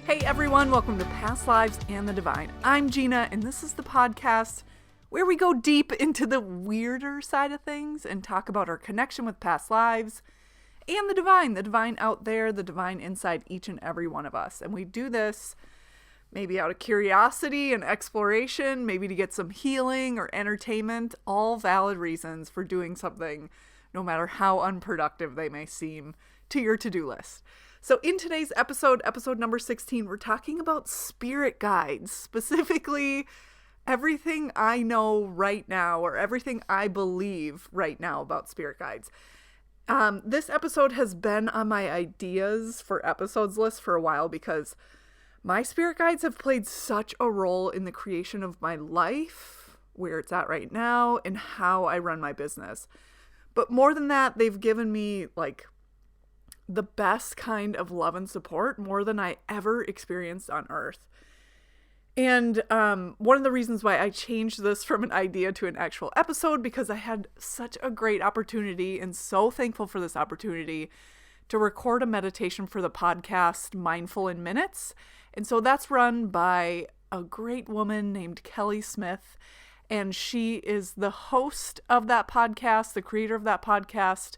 Hey everyone, welcome to Past Lives and the Divine. I'm Gina, and this is the podcast where we go deep into the weirder side of things and talk about our connection with past lives and the divine out there, the divine inside each and every one of us. And we do this maybe out of curiosity and exploration, maybe to get some healing or entertainment, all valid reasons for doing something, no matter how unproductive they may seem to your to-do list. So in today's episode number 16, we're talking about spirit guides, specifically everything I know right now or everything I believe right now about spirit guides. This episode has been on my ideas for episodes list for a while because my spirit guides have played such a role in the creation of my life, where it's at right now, and how I run my business. But more than that, they've given me the best kind of love and support, more than I ever experienced on Earth. And one of the reasons why I changed this from an idea to an actual episode, because I had such a great opportunity and so thankful for this opportunity to record a meditation for the podcast Mindful in Minutes. And so that's run by a great woman named Kelly Smith. And she is the host of that podcast, the creator of that podcast,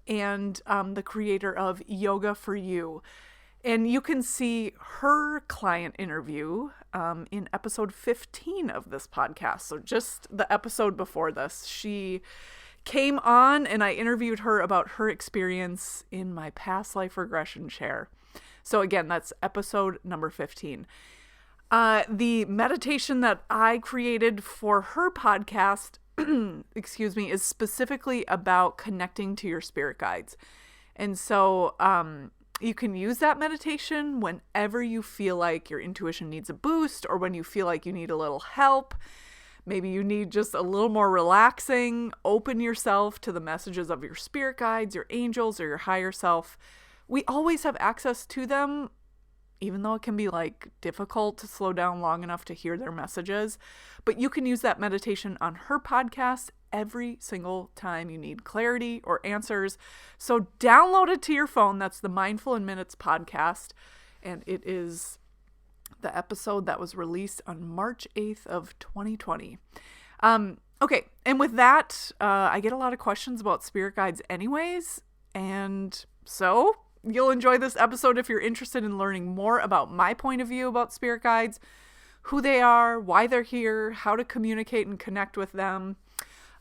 and the creator of Yoga for You. And you can see her client interview in episode 15 of this podcast. So just the episode before this, she came on and I interviewed her about her experience in my past life regression chair. So again, that's episode number 15. The meditation that I created for her podcast is specifically about connecting to your spirit guides. And so you can use that meditation whenever you feel like your intuition needs a boost, or when you feel like you need a little help. Maybe you need just a little more relaxing. Open yourself to the messages of your spirit guides, your angels, or your higher self. We always have access to them, even though it can be difficult to slow down long enough to hear their messages. But you can use that meditation on her podcast every single time you need clarity or answers. So download it to your phone. That's the Mindful in Minutes podcast. And it is the episode that was released on March 8th of 2020. Okay. And with that, I get a lot of questions about spirit guides anyways. And so you'll enjoy this episode if you're interested in learning more about my point of view about spirit guides, who they are, why they're here, how to communicate and connect with them.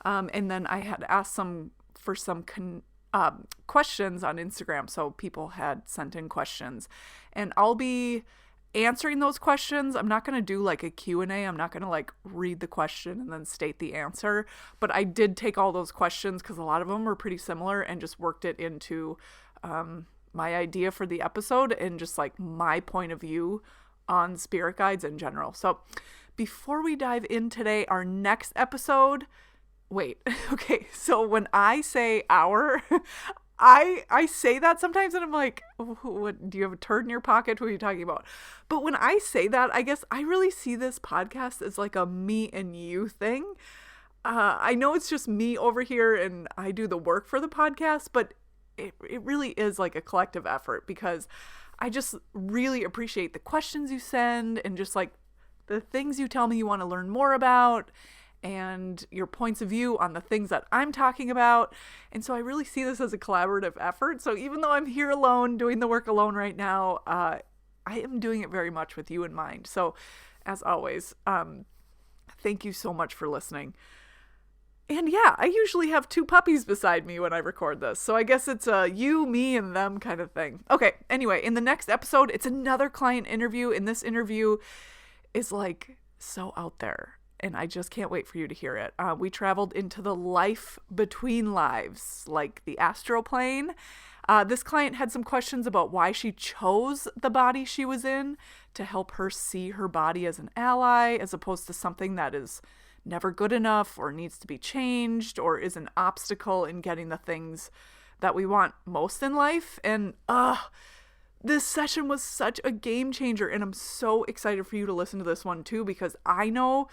And then I had asked some questions on Instagram. So people had sent in questions, and I'll be answering those questions. I'm not going to do a Q&A. I'm not going to read the question and then state the answer. But I did take all those questions because a lot of them were pretty similar, and just worked it into my idea for the episode and just my point of view on spirit guides in general. So before we dive in today, our next episode, okay. So when I say our, I say that sometimes and I'm like, what, do you have a turd in your pocket? What are you talking about? But when I say that, I guess I really see this podcast as a me and you thing. I know it's just me over here and I do the work for the podcast, but it really is a collective effort, because I just really appreciate the questions you send and just the things you tell me you want to learn more about, and your points of view on the things that I'm talking about. And so I really see this as a collaborative effort. So even though I'm here alone, doing the work alone right now, I am doing it very much with you in mind. So as always, thank you so much for listening. And yeah, I usually have 2 puppies beside me when I record this. So I guess it's a you, me, and them kind of thing. Okay, anyway, in the next episode, it's another client interview. And this interview is so out there. And I just can't wait for you to hear it. We traveled into the life between lives, the astral plane. This client had some questions about why she chose the body she was in to help her see her body as an ally, as opposed to something that is never good enough or needs to be changed or is an obstacle in getting the things that we want most in life. And this session was such a game changer, and I'm so excited for you to listen to this one too, because I know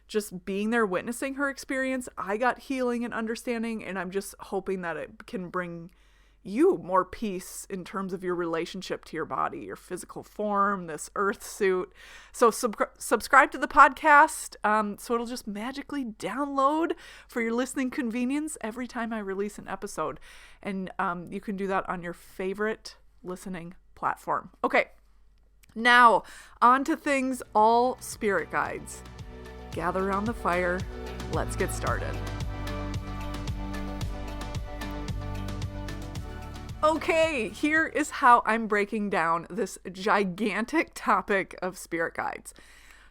just being there witnessing her experience, I got healing and understanding, and I'm just hoping that it can bring you more peace in terms of your relationship to your body, your physical form, this earth suit. So subscribe to the podcast, so it'll just magically download for your listening convenience every time I release an episode. And you can do that on your favorite listening platform. Okay, now on to things all spirit guides. Gather around the fire. Let's get started. Okay, here is how I'm breaking down this gigantic topic of spirit guides.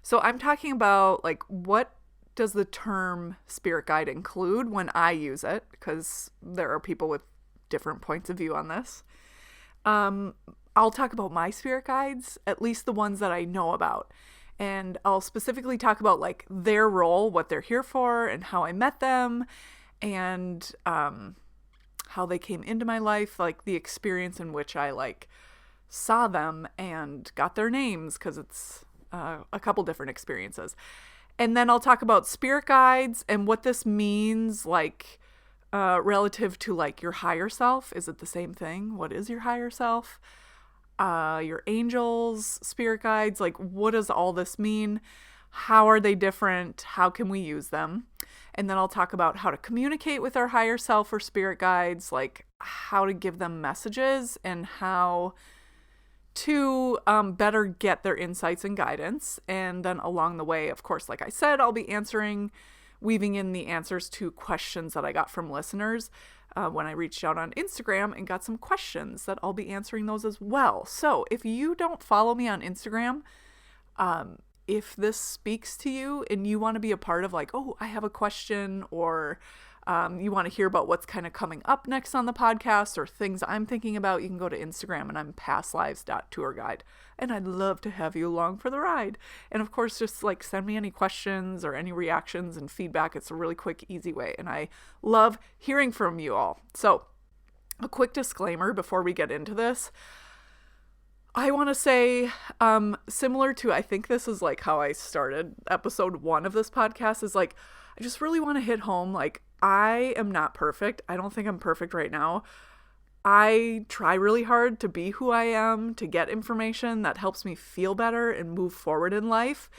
So I'm talking about, like, what does the term spirit guide include when I use it? Because there are people with different points of view on this. I'll talk about my spirit guides, at least the ones that I know about. And I'll specifically talk about, like, their role, what they're here for, and how I met them, and how they came into my life, like the experience in which I like saw them and got their names, because it's a couple different experiences. And then I'll talk about spirit guides and what this means, like relative to like your higher self. Is it the same thing? What is your higher self? Your angels, spirit guides, like what does all this mean? How are they different? How can we use them? And then I'll talk about how to communicate with our higher self or spirit guides, like how to give them messages and how to better get their insights and guidance. And then along the way, of course, like I said, I'll be weaving in the answers to questions that I got from listeners when I reached out on Instagram and got some questions that I'll be answering those as well. So if you don't follow me on Instagram, if this speaks to you and you want to be a part of like, oh, I have a question, or you want to hear about what's kind of coming up next on the podcast or things I'm thinking about, you can go to Instagram and I'm pastlives.tourguide. And I'd love to have you along for the ride. And of course, just like send me any questions or any reactions and feedback. It's a really quick, easy way. And I love hearing from you all. So a quick disclaimer before we get into this. I want to say, similar to, I think this is like how I started episode 1 of this podcast, is like, I just really want to hit home. Like, I am not perfect. I don't think I'm perfect right now. I try really hard to be who I am, to get information that helps me feel better and move forward in life.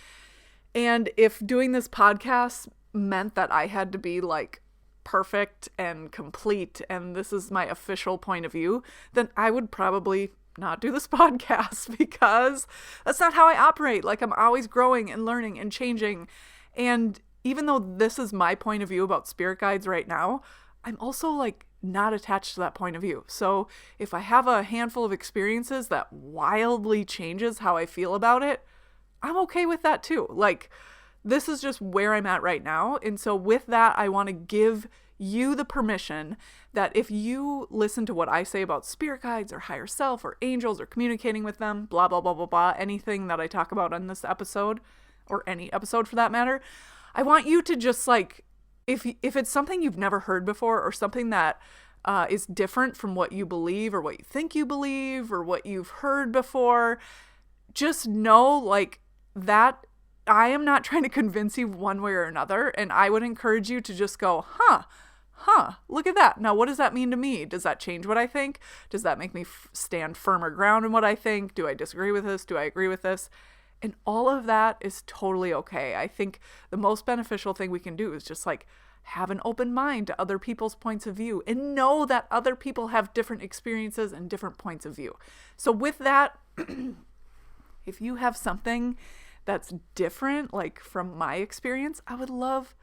And if doing this podcast meant that I had to be like perfect and complete, and this is my official point of view, then I would probably not do this podcast, because that's not how I operate. Like, I'm always growing and learning and changing. And even though this is my point of view about spirit guides right now, I'm also like not attached to that point of view. So if I have a handful of experiences that wildly changes how I feel about it, I'm okay with that too. Like, this is just where I'm at right now. And so with that, I want to give you the permission that if you listen to what I say about spirit guides or higher self or angels or communicating with them, blah, blah, blah, blah, blah, anything that I talk about on this episode, or any episode for that matter, I want you to just like, if it's something you've never heard before, or something that is different from what you believe or what you think you believe or what you've heard before, just know like that I am not trying to convince you one way or another. And I would encourage you to just go, look at that. Now, what does that mean to me? Does that change what I think? Does that make me stand firmer ground in what I think? Do I disagree with this? Do I agree with this? And all of that is totally okay. I think the most beneficial thing we can do is just like have an open mind to other people's points of view and know that other people have different experiences and different points of view. So with that, if you have something that's different, like from my experience, I would love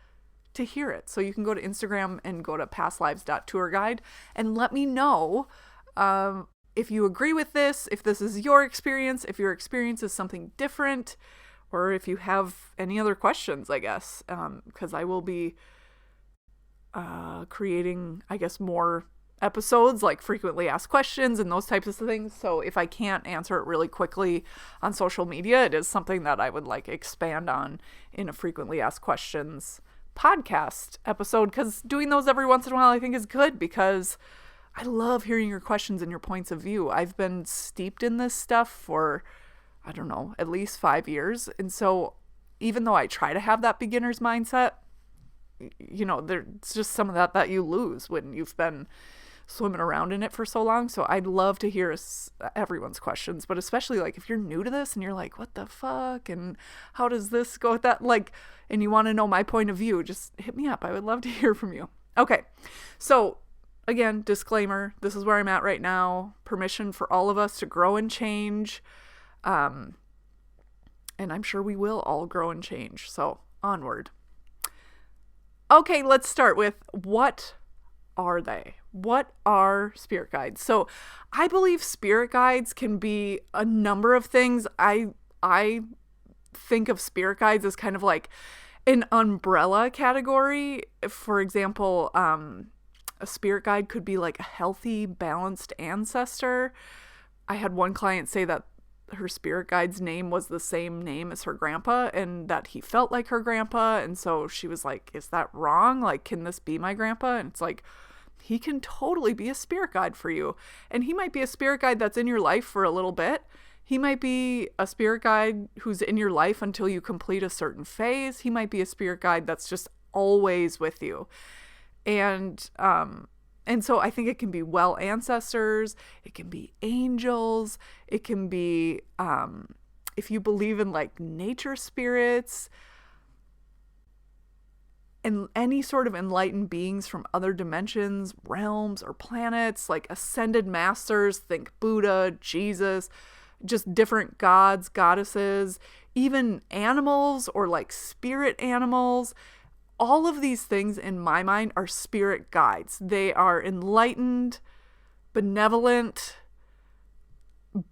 to hear it. So you can go to Instagram and go to pastlives.tourguide and let me know if you agree with this, if this is your experience, if your experience is something different, or if you have any other questions, I guess, because I will be creating, I guess, more episodes like frequently asked questions and those types of things. So if I can't answer it really quickly on social media, it is something that I would like expand on in a frequently asked questions podcast episode, because doing those every once in a while I think is good, because I love hearing your questions and your points of view. I've been steeped in this stuff for, I don't know, at least 5 years. And so even though I try to have that beginner's mindset, you know, there's just some of that you lose when you've been swimming around in it for so long. So I'd love to hear everyone's questions, but especially like if you're new to this and you're like, what the fuck? And how does this go with that? Like, and you want to know my point of view, just hit me up. I would love to hear from you. Okay. So again, disclaimer, this is where I'm at right now. Permission for all of us to grow and change. And I'm sure we will all grow and change. So onward. Okay, let's start with what are they? What are spirit guides? So I believe spirit guides can be a number of things. I think of spirit guides as kind of like an umbrella category. For example, a spirit guide could be like a healthy, balanced ancestor. I had one client say that her spirit guide's name was the same name as her grandpa and that he felt like her grandpa. And so she was like, is that wrong? Like, can this be my grandpa? And it's like, he can totally be a spirit guide for you. And he might be a spirit guide that's in your life for a little bit. He might be a spirit guide who's in your life until you complete a certain phase. He might be a spirit guide that's just always with you. And so I think it can be well ancestors, it can be angels, it can be, if you believe in like nature spirits and any sort of enlightened beings from other dimensions, realms, or planets, like ascended masters, think Buddha, Jesus, just different gods, goddesses, even animals or like spirit animals. All of these things in my mind are spirit guides. They are enlightened, benevolent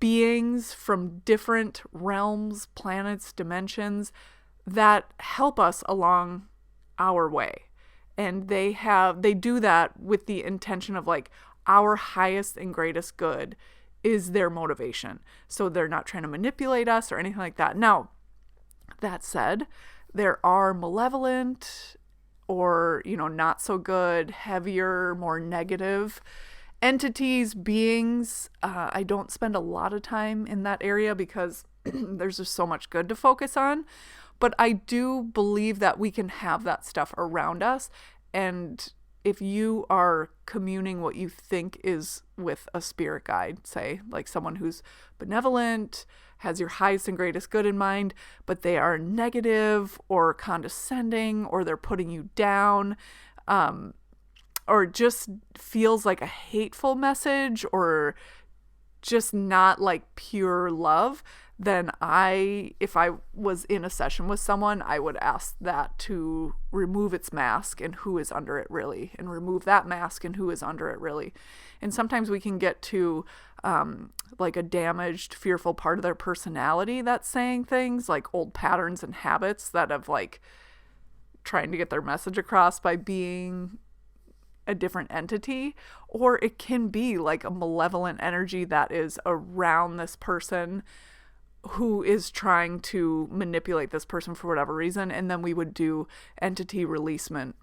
beings from different realms, planets, dimensions that help us along our way. And they do that with the intention of like our highest and greatest good is their motivation. So they're not trying to manipulate us or anything like that. Now, that said, there are malevolent or, not so good, heavier, more negative entities, beings. I don't spend a lot of time in that area because there's just so much good to focus on. But I do believe that we can have that stuff around us. And if you are communing what you think is with a spirit guide, say, like someone who's benevolent, has your highest and greatest good in mind, but they are negative or condescending, or they're putting you down, or just feels like a hateful message, or just not like pure love, then if I was in a session with someone, I would ask that to remove its mask and who is under it really, and remove that mask and who is under it really. And sometimes we can get to like a damaged, fearful part of their personality that's saying things like old patterns and habits that have like trying to get their message across by being a different entity. Or it can be like a malevolent energy that is around this person who is trying to manipulate this person for whatever reason. And then we would do entity releasement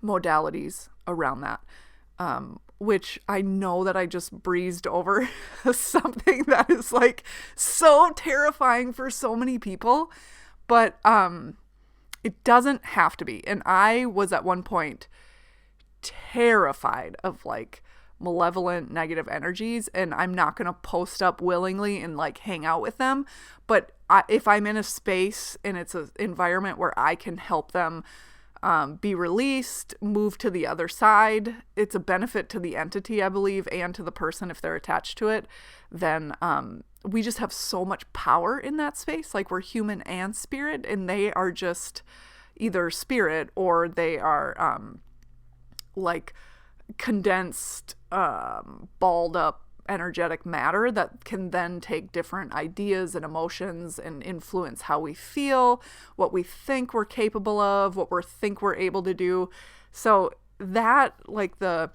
modalities around that, which I know that I just breezed over something that is like so terrifying for so many people, but it doesn't have to be. And I was at one point terrified of like malevolent negative energies, and I'm not going to post up willingly and like hang out with them. But if I'm in a space and it's an environment where I can help them be released, move to the other side, it's a benefit to the entity, I believe, and to the person if they're attached to it, then we just have so much power in that space. Like we're human and spirit, and they are just either spirit or they are like condensed, balled up energetic matter that can then take different ideas and emotions and influence how we feel, what we think we're capable of, what we think we're able to do. So that, like the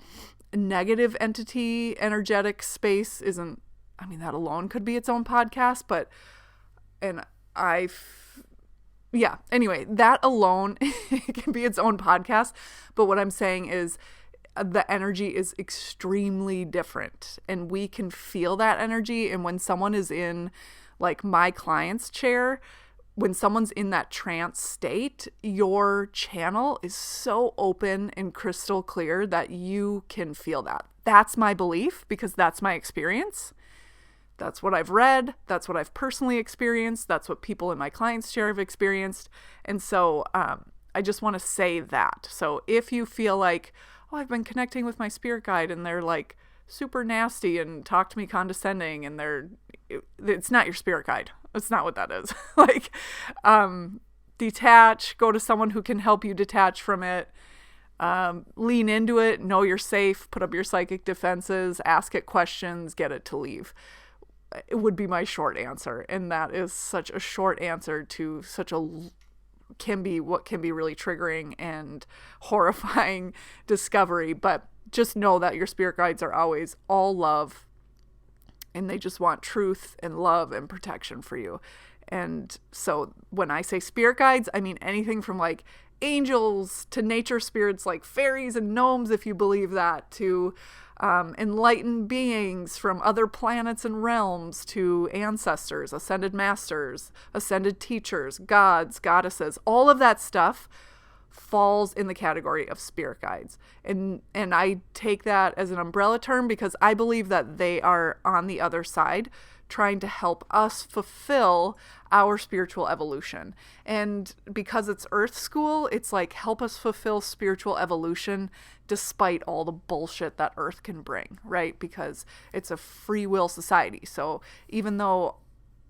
negative entity energetic space isn't, I mean, that alone could be its own podcast, but, anyway, that alone it can be its own podcast. But what I'm saying is the energy is extremely different, and we can feel that energy. And when someone is in like my client's chair, when someone's in that trance state, your channel is so open and crystal clear that you can feel that. That's my belief because that's my experience. That's what I've read. That's what I've personally experienced. That's what people in my clients share have experienced. And so I just want to say that. So if you feel like, oh, I've been connecting with my spirit guide and they're like super nasty and talk to me condescending and it's not your spirit guide. It's not what that is. Like, detach, go to someone who can help you detach from it. Lean into it, know you're safe, put up your psychic defenses, ask it questions, get it to leave. It would be my short answer. And that is such a short answer to what can be really triggering and horrifying discovery. But just know that your spirit guides are always all love, and they just want truth and love and protection for you. And so when I say spirit guides, I mean anything from like angels to nature spirits like fairies and gnomes, if you believe that, to enlightened beings from other planets and realms, to ancestors, ascended masters, ascended teachers, gods, goddesses. All of that stuff falls in the category of spirit guides. And I take that as an umbrella term because I believe that they are on the other side trying to help us fulfill our spiritual evolution. And because it's Earth School, it's like help us fulfill spiritual evolution despite all the bullshit that Earth can bring, right? Because it's a free will society. So even though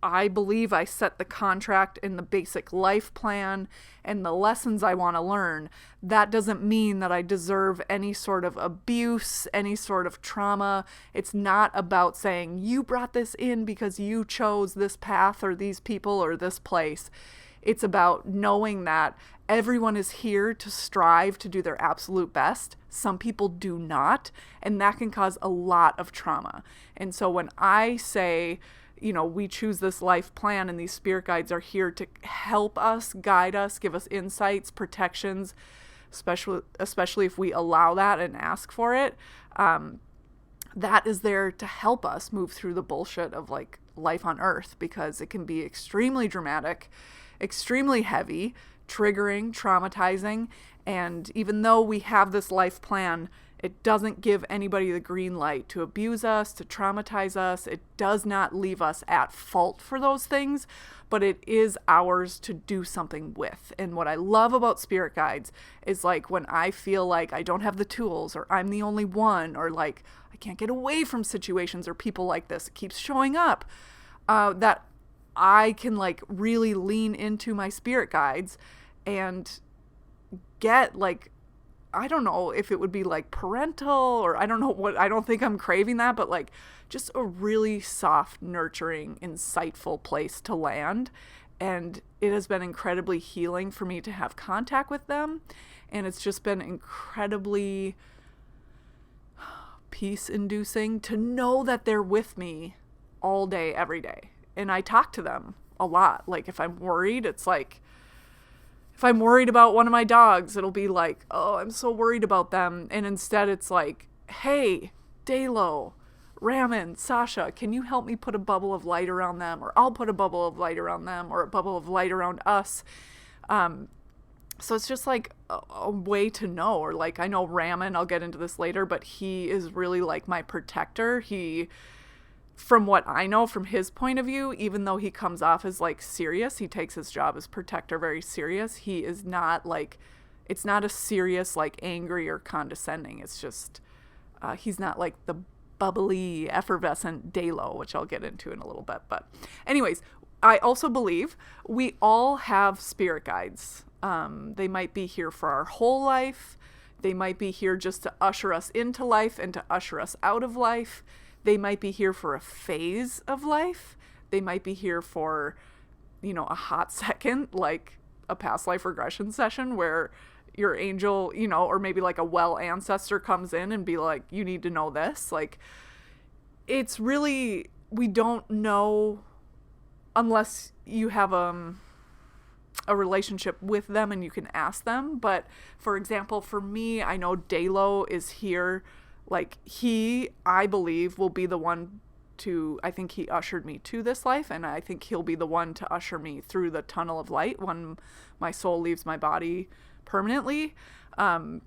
I believe I set the contract in the basic life plan and the lessons I want to learn, that doesn't mean that I deserve any sort of abuse, any sort of trauma. It's not about saying you brought this in because you chose this path or these people or this place. It's about knowing that everyone is here to strive to do their absolute best. Some people do not, and that can cause a lot of trauma. And so when I say, we choose this life plan and these spirit guides are here to help us, guide us, give us insights, protections, especially if we allow that and ask for it, that is there to help us move through the bullshit of like life on Earth, because it can be extremely dramatic, extremely heavy, triggering, traumatizing. And even though we have this life plan, it doesn't give anybody the green light to abuse us, to traumatize us. It does not leave us at fault for those things, but it is ours to do something with. And what I love about spirit guides is like when I feel like I don't have the tools, or I'm the only one, or like I can't get away from situations or people like this, it keeps showing up, that I can like really lean into my spirit guides and get like, I don't know if it would be like parental, or I don't know what, I don't think I'm craving that, but like just a really soft, nurturing, insightful place to land. And it has been incredibly healing for me to have contact with them. And it's just been incredibly peace-inducing to know that they're with me all day, every day. And I talk to them a lot. Like if I'm worried, it's like, if I'm worried about one of my dogs, it'll be like, oh, I'm so worried about them. And instead it's like, hey, Dalo, Raman, Sasha, can you help me put a bubble of light around them? Or I'll put a bubble of light around them, or a bubble of light around us. So it's just like a way to know. Or like, I know Raman, I'll get into this later, but he is really like my protector. From what I know from his point of view, even though he comes off as like serious, he takes his job as protector very serious. He is not like, it's not a serious like angry or condescending. It's just, he's not like the bubbly, effervescent Dalo, which I'll get into in a little bit. But anyways, I also believe we all have spirit guides. They might be here for our whole life. They might be here just to usher us into life and to usher us out of life. They might be here for a phase of life. They might be here for, a hot second, like a past life regression session where your angel, or maybe like a well ancestor comes in and be like, you need to know this. Like, it's really, we don't know unless you have a relationship with them and you can ask them. But for example, for me, I know Dalo is here. Like I believe, will be the one I think he ushered me to this life, and I think he'll be the one to usher me through the tunnel of light when my soul leaves my body permanently. And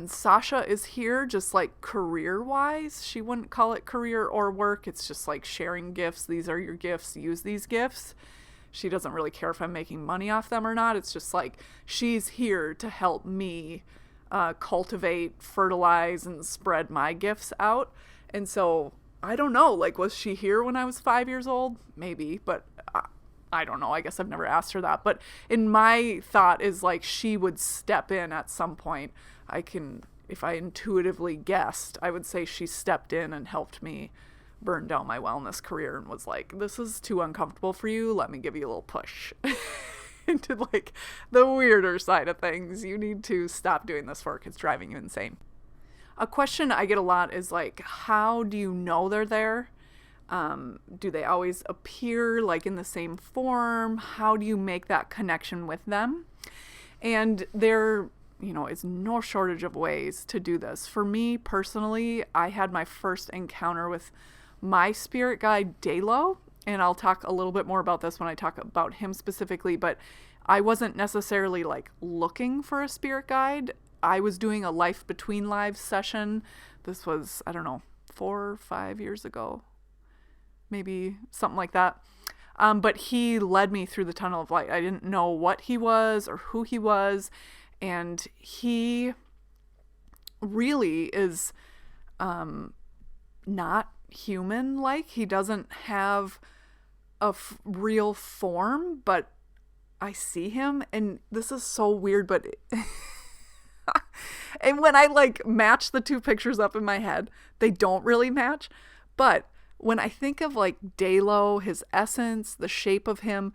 Sasha is here just like career-wise. She wouldn't call it career or work. It's just like sharing gifts. These are your gifts. Use these gifts. She doesn't really care if I'm making money off them or not. It's just like she's here to help me cultivate, fertilize, and spread my gifts out. And so I don't know, like, was she here when I was 5 years old? Maybe, but I don't know. I guess I've never asked her that. But in my thought is like she would step in at some point. If I intuitively guessed, I would say she stepped in and helped me burn down my wellness career and was like, this is too uncomfortable for you. Let me give you a little push into like the weirder side of things. You need to stop doing this work. It's driving you insane. A question I get a lot is like, how do you know they're there? Do they always appear like in the same form? How do you make that connection with them? And there, is no shortage of ways to do this. For me personally, I had my first encounter with my spirit guide, Dalo, and I'll talk a little bit more about this when I talk about him specifically, but I wasn't necessarily like looking for a spirit guide. I was doing a life between lives session. This was, 4 or 5 years ago, maybe something like that. But he led me through the tunnel of light. I didn't know what he was or who he was. And he really is not human-like. He doesn't have a real form, but I see him. And this is so weird, but... And when I like match the two pictures up in my head, they don't really match. But when I think of like Dalo, his essence, the shape of him,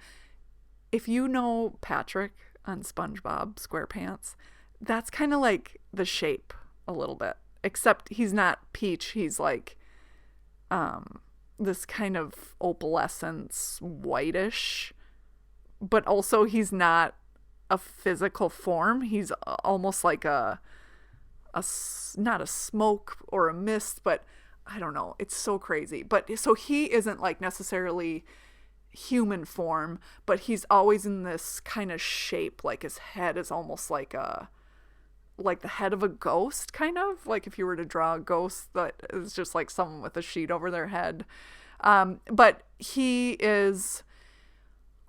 if you know Patrick on SpongeBob SquarePants, that's kind of like the shape a little bit, except he's not peach. He's like this kind of opalescence, whitish, but also he's not a physical form. He's almost like not a smoke or a mist, but I don't know. It's so crazy. But so he isn't like necessarily human form, but he's always in this kind of shape. Like his head is almost like the head of a ghost, kind of like if you were to draw a ghost that is just like someone with a sheet over their head. But he is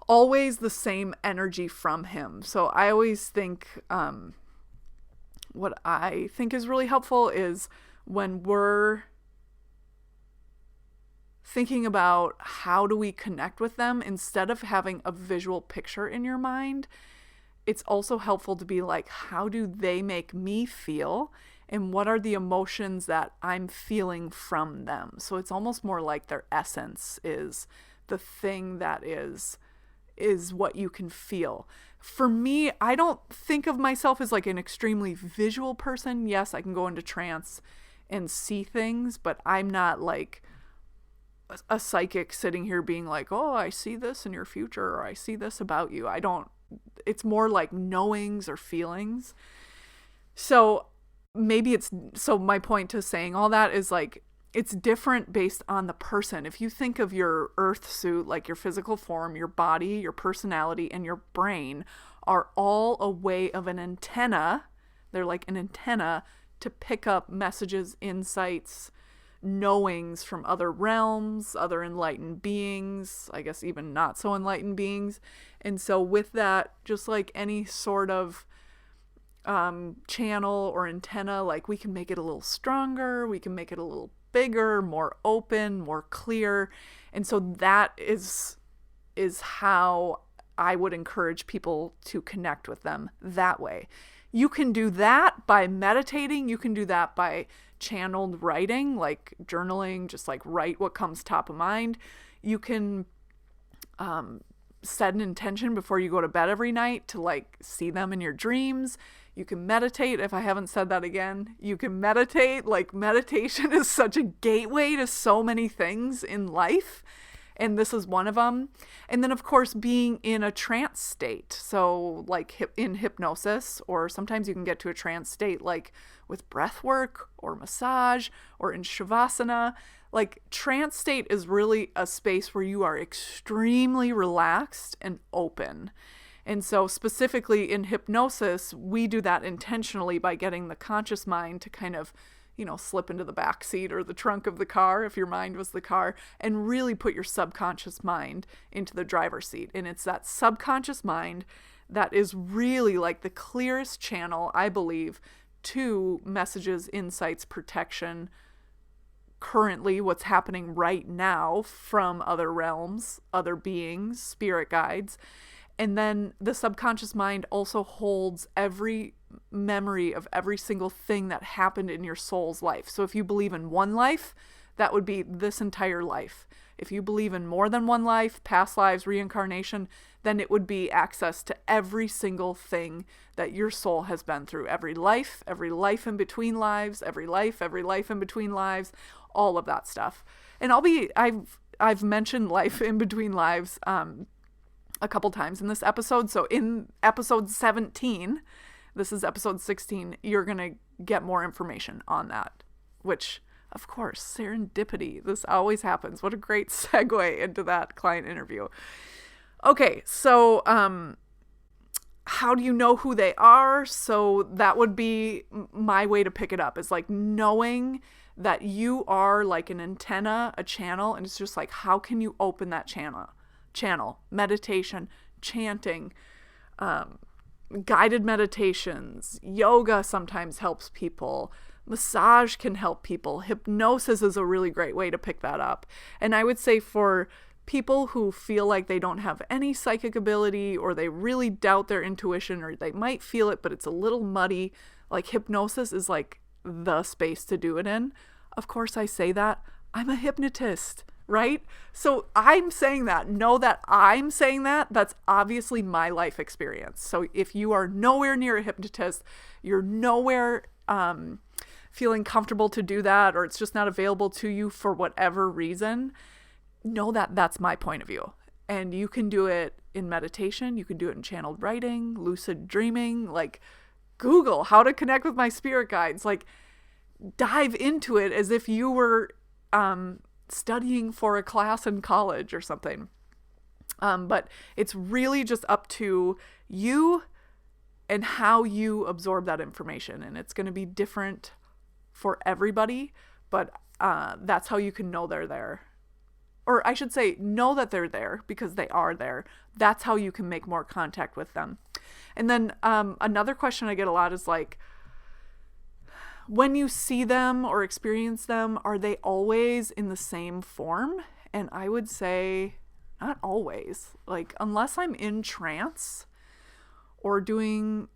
always the same energy from him. So I always think, what I think is really helpful is when we're thinking about how do we connect with them, instead of having a visual picture in your mind, it's also helpful to be like, how do they make me feel? And what are the emotions that I'm feeling from them? So it's almost more like their essence is the thing that is what you can feel. For me, I don't think of myself as like an extremely visual person. Yes, I can go into trance and see things, but I'm not like a psychic sitting here being like, oh, I see this in your future, or I see this about you. It's more like knowings or feelings. So my point to saying all that is like, it's different based on the person. If you think of your earth suit, like your physical form, your body, your personality, and your brain are all a way of an antenna. They're like an antenna to pick up messages, insights, knowings from other realms, other enlightened beings, I guess even not so enlightened beings. And so with that, just like any sort of channel or antenna, like we can make it a little stronger, we can make it a little bigger, more open, more clear. And so that is how I would encourage people to connect with them that way. You can do that by meditating. You can do that by channeled writing, like journaling, just like write what comes top of mind. You can set an intention before you go to bed every night to like see them in your dreams. You can meditate. If I haven't said that again, you can meditate. Like meditation is such a gateway to so many things in life. And this is one of them. And then of course, being in a trance state. So like in hypnosis, or sometimes you can get to a trance state like with breath work or massage or in shavasana. Like, trance state is really a space where you are extremely relaxed and open. And so specifically in hypnosis, we do that intentionally by getting the conscious mind to kind of, slip into the back seat or the trunk of the car, if your mind was the car, and really put your subconscious mind into the driver's seat. And it's that subconscious mind that is really like the clearest channel, I believe, to messages, insights, protection, currently what's happening right now from other realms, other beings, spirit guides. And then the subconscious mind also holds every memory of every single thing that happened in your soul's life. So if you believe in one life, that would be this entire life. If you believe in more than one life, past lives, reincarnation, then it would be access to every single thing that your soul has been through. Every life in between lives, every life in between lives, all of that stuff. And I've mentioned life in between lives a couple times in this episode. So in episode 17, this is episode 16, you're going to get more information on that, which, of course, serendipity. This always happens. What a great segue into that client interview. Okay, so how do you know who they are? So that would be my way to pick it up, is like knowing that you are like an antenna, a channel, and it's just like, how can you open that channel? Meditation, chanting, guided meditations, yoga sometimes helps people. Massage can help people. Hypnosis is a really great way to pick that up. And I would say for people who feel like they don't have any psychic ability, or they really doubt their intuition, or they might feel it, but it's a little muddy, like hypnosis is like the space to do it in. Of course, I say that. I'm a hypnotist, right? So I'm saying that. Know that I'm saying that. That's obviously my life experience. So if you are nowhere near a hypnotist, you're nowhere feeling comfortable to do that, or it's just not available to you for whatever reason, know that that's my point of view. And you can do it in meditation. You can do it in channeled writing, lucid dreaming, like Google how to connect with my spirit guides, like dive into it as if you were studying for a class in college or something. But it's really just up to you and how you absorb that information. And it's going to be different for everybody, but that's how you can know they're there. Or I should say, know that they're there, because they are there. That's how you can make more contact with them. And then another question I get a lot is like, when you see them or experience them, are they always in the same form? And I would say not always. Like, unless I'm in trance or doing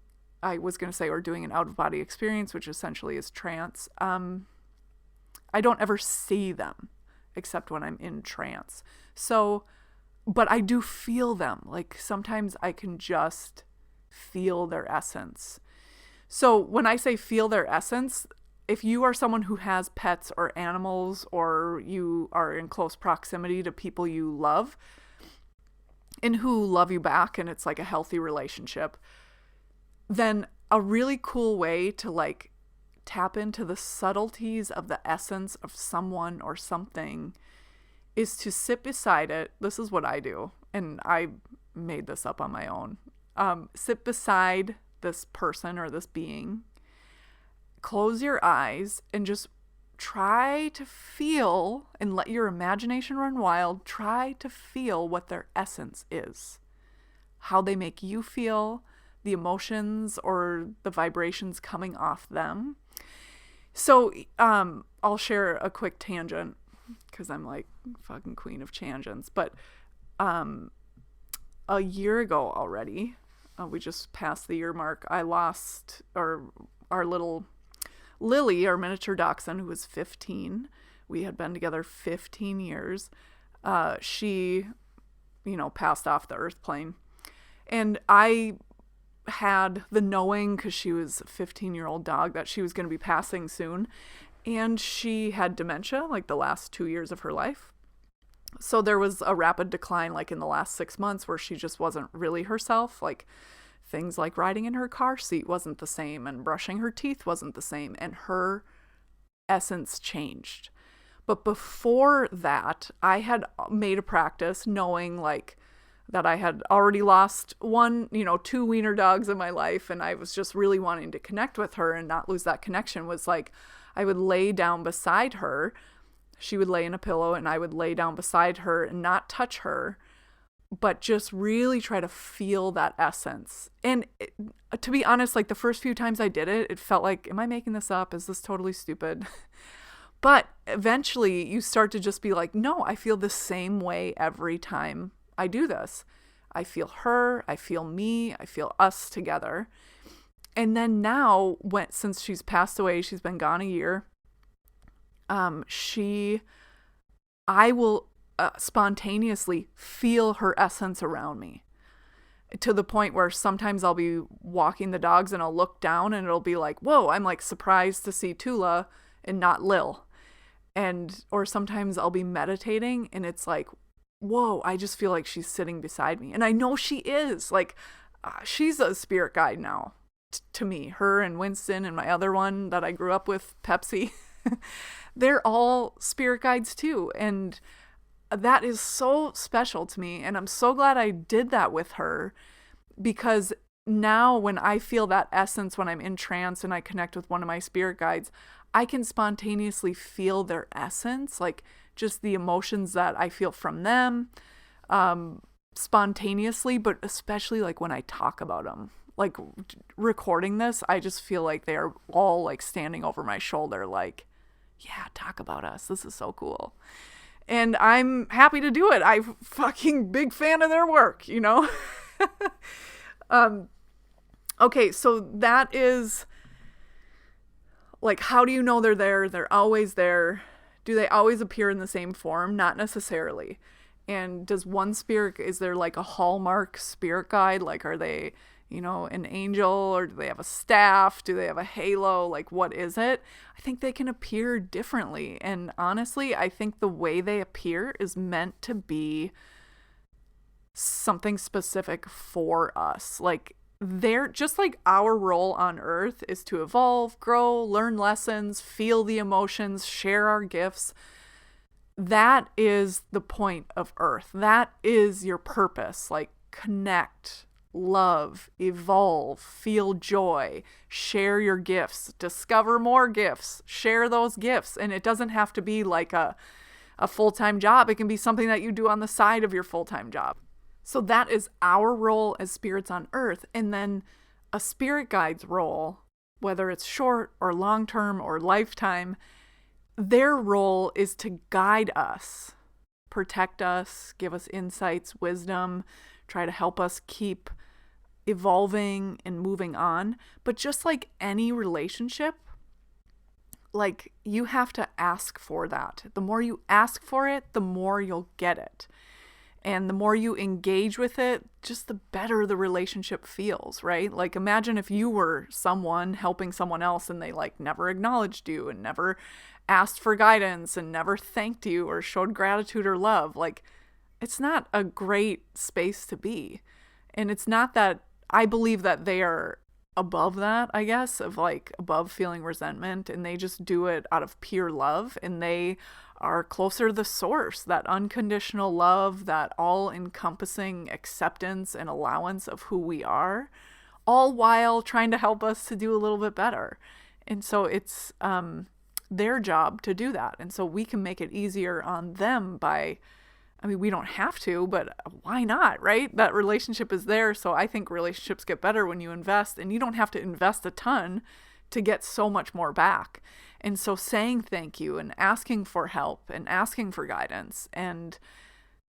an out-of-body experience, which essentially is trance, I don't ever see them except when I'm in trance. So, but I do feel them. Like, sometimes I can just feel their essence. So when I say feel their essence, if you are someone who has pets or animals, or you are in close proximity to people you love and who love you back, and it's like a healthy relationship, then a really cool way to like tap into the subtleties of the essence of someone or something is to sit beside it. This is what I do, and I made this up on my own. Sit beside this person or this being, close your eyes, and just try to feel, and let your imagination run wild. Try to feel what their essence is, how they make you feel, the emotions or the vibrations coming off them. So I'll share a quick tangent, because I'm like fucking queen of tangents. But a year ago already, we just passed the year mark, I lost our little Lily, our miniature dachshund, who was 15. We had been together 15 years. She, passed off the earth plane. And I had the knowing, because she was a 15-year-old dog, that she was going to be passing soon. And she had dementia, like the last 2 years of her life. So there was a rapid decline, like in the last 6 months, where she just wasn't really herself. Like things like riding in her car seat wasn't the same, and brushing her teeth wasn't the same, and her essence changed. But before that, I had made a practice knowing like that I had already lost two wiener dogs in my life, and I was just really wanting to connect with her and not lose that connection. Was like I would lay down beside her. She would lay in a pillow and I would lay down beside her and not touch her, but just really try to feel that essence. And to be honest, like the first few times I did it, it felt like, am I making this up? Is this totally stupid? But eventually you start to just be like, no, I feel the same way every time I do this. I feel her, I feel me, I feel us together. And then now, since she's passed away, she's been gone a year, I will spontaneously feel her essence around me, to the point where sometimes I'll be walking the dogs and I'll look down and it'll be like, whoa, I'm like surprised to see Tula and not Lil. Or sometimes I'll be meditating and it's like, whoa, I just feel like she's sitting beside me. And I know she is. Like, she's a spirit guide now to me. Her and Winston and my other one that I grew up with, Pepsi, they're all spirit guides too. And that is so special to me. And I'm so glad I did that with her, because now when I feel that essence, when I'm in trance and I connect with one of my spirit guides, I can spontaneously feel their essence, like just the emotions that I feel from them, spontaneously, but especially like when I talk about them. Like recording this, I just feel like they are all like standing over my shoulder, like, yeah, talk about us. This is so cool. And I'm happy to do it. I'm fucking big fan of their work, you know? Okay, so that is like, how do you know they're there? They're always there. Do they always appear in the same form? Not necessarily. And is there like a hallmark spirit guide? Like, are they, an angel, or do they have a staff? Do they have a halo? Like, what is it? I think they can appear differently. And honestly, I think the way they appear is meant to be something specific for us. Like, they're just like our role on earth is to evolve, grow, learn lessons, feel the emotions, share our gifts. That is the point of earth. That is your purpose. Like, connect, love, evolve, feel joy, share your gifts, discover more gifts, share those gifts. And it doesn't have to be like a full-time job. It can be something that you do on the side of your full-time job. So that is our role as spirits on earth. And then a spirit guide's role, whether it's short or long-term or lifetime, their role is to guide us, protect us, give us insights, wisdom, try to help us keep evolving and moving on. But just like any relationship, like, you have to ask for that. The more you ask for it, the more you'll get it. And the more you engage with it, just the better the relationship feels, right? Like, imagine if you were someone helping someone else and they like never acknowledged you and never asked for guidance and never thanked you or showed gratitude or love. Like, it's not a great space to be. And it's not that I believe that they are above that, I guess, of like above feeling resentment, and they just do it out of pure love, and they are closer to the source, that unconditional love, that all-encompassing acceptance and allowance of who we are, all while trying to help us to do a little bit better. And so it's their job to do that. And so we can make it easier on them by, we don't have to, but why not, right? That relationship is there. So I think relationships get better when you invest, and you don't have to invest a ton to get so much more back. And so saying thank you and asking for help and asking for guidance and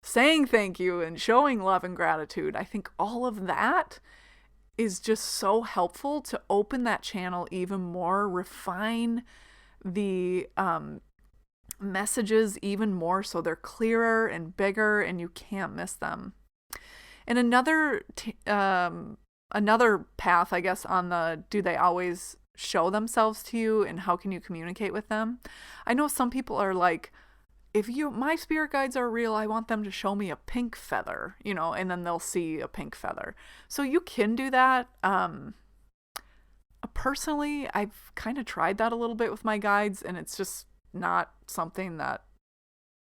saying thank you and showing love and gratitude, I think all of that is just so helpful to open that channel even more, refine the messages even more so they're clearer and bigger and you can't miss them. And another path, I guess, on the do they always show themselves to you and how can you communicate with them? I know some people are like, if my spirit guides are real, I want them to show me a pink feather, and then they'll see a pink feather. So you can do that. Personally, I've kind of tried that a little bit with my guides, and it's just not something that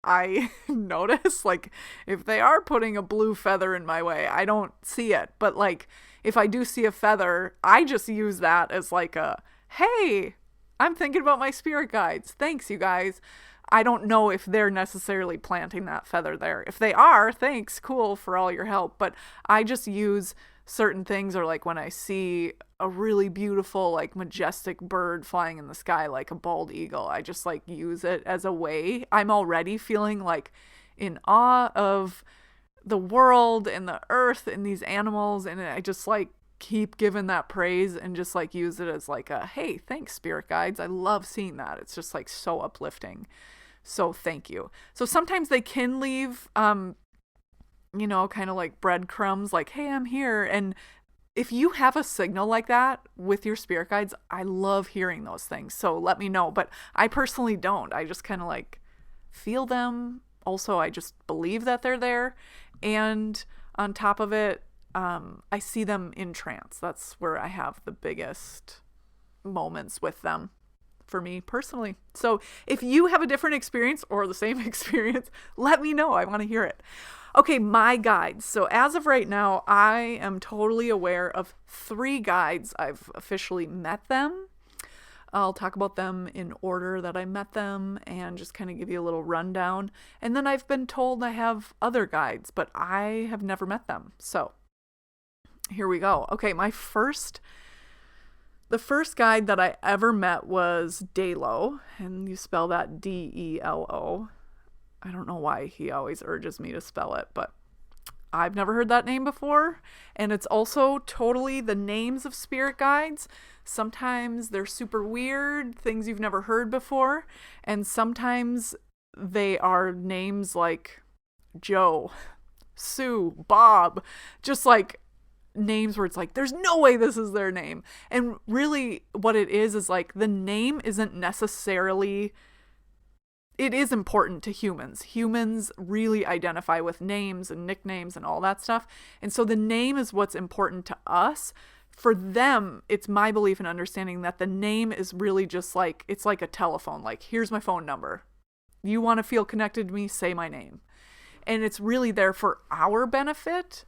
I notice, like, if they are putting a blue feather in my way, I don't see it. But, like, if I do see a feather, I just use that as like a, hey, I'm thinking about my spirit guides. Thanks, you guys. I don't know if they're necessarily planting that feather there. If they are, thanks, cool, for all your help. But I just use certain things, or like when I see a really beautiful, like majestic bird flying in the sky, like a bald eagle, I just like use it as a way. I'm already feeling like in awe of the world and the earth and these animals. And I just like keep giving that praise and just like use it as like a, hey, thanks, spirit guides. I love seeing that. It's just like so uplifting. So thank you. So sometimes they can leave, kind of like breadcrumbs, like, hey, I'm here. And if you have a signal like that with your spirit guides, I love hearing those things. So let me know. But I personally don't. I just kind of like feel them. Also, I just believe that they're there. And on top of it, I see them in trance. That's where I have the biggest moments with them for me personally. So if you have a different experience or the same experience, let me know. I want to hear it. Okay, my guides. So as of right now, I am totally aware of 3 guides. I've officially met them. I'll talk about them in order that I met them and just kind of give you a little rundown. And then I've been told I have other guides, but I have never met them. So here we go. Okay, the first guide that I ever met was Delo, and you spell that Delo. I don't know why he always urges me to spell it, but I've never heard that name before. And it's also totally the names of spirit guides. Sometimes they're super weird, things you've never heard before. And sometimes they are names like Joe, Sue, Bob, just like names where it's like, there's no way this is their name. And really what it is like the name isn't necessarily, it is important to humans. Humans really identify with names and nicknames and all that stuff. And so the name is what's important to us. For them, it's my belief and understanding that the name is really just like, it's like a telephone. Like, here's my phone number. You want to feel connected to me? Say my name. And it's really there for our benefit.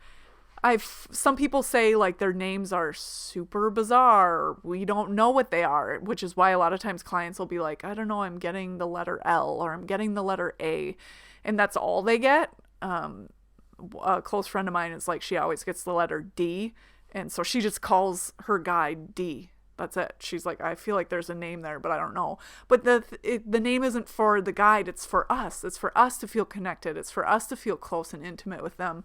Some people say like their names are super bizarre, or we don't know what they are, which is why a lot of times clients will be like, I don't know, I'm getting the letter L or I'm getting the letter A, and that's all they get. A close friend of mine is like, she always gets the letter D, and so she just calls her guide D. That's it. She's like, I feel like there's a name there, but I don't know. But the name isn't for the guide. It's for us. It's for us to feel connected. It's for us to feel close and intimate with them.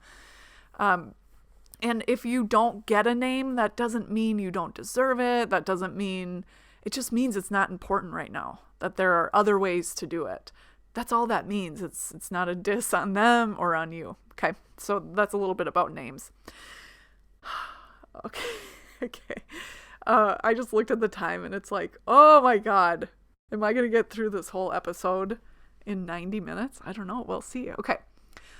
And if you don't get a name, that doesn't mean you don't deserve it. That doesn't mean, it just means it's not important right now, that there are other ways to do it. That's all that means. It's not a diss on them or on you. Okay. So that's a little bit about names. Okay. I just looked at the time and it's like, oh my God, am I going to get through this whole episode in 90 minutes? I don't know. We'll see. Okay.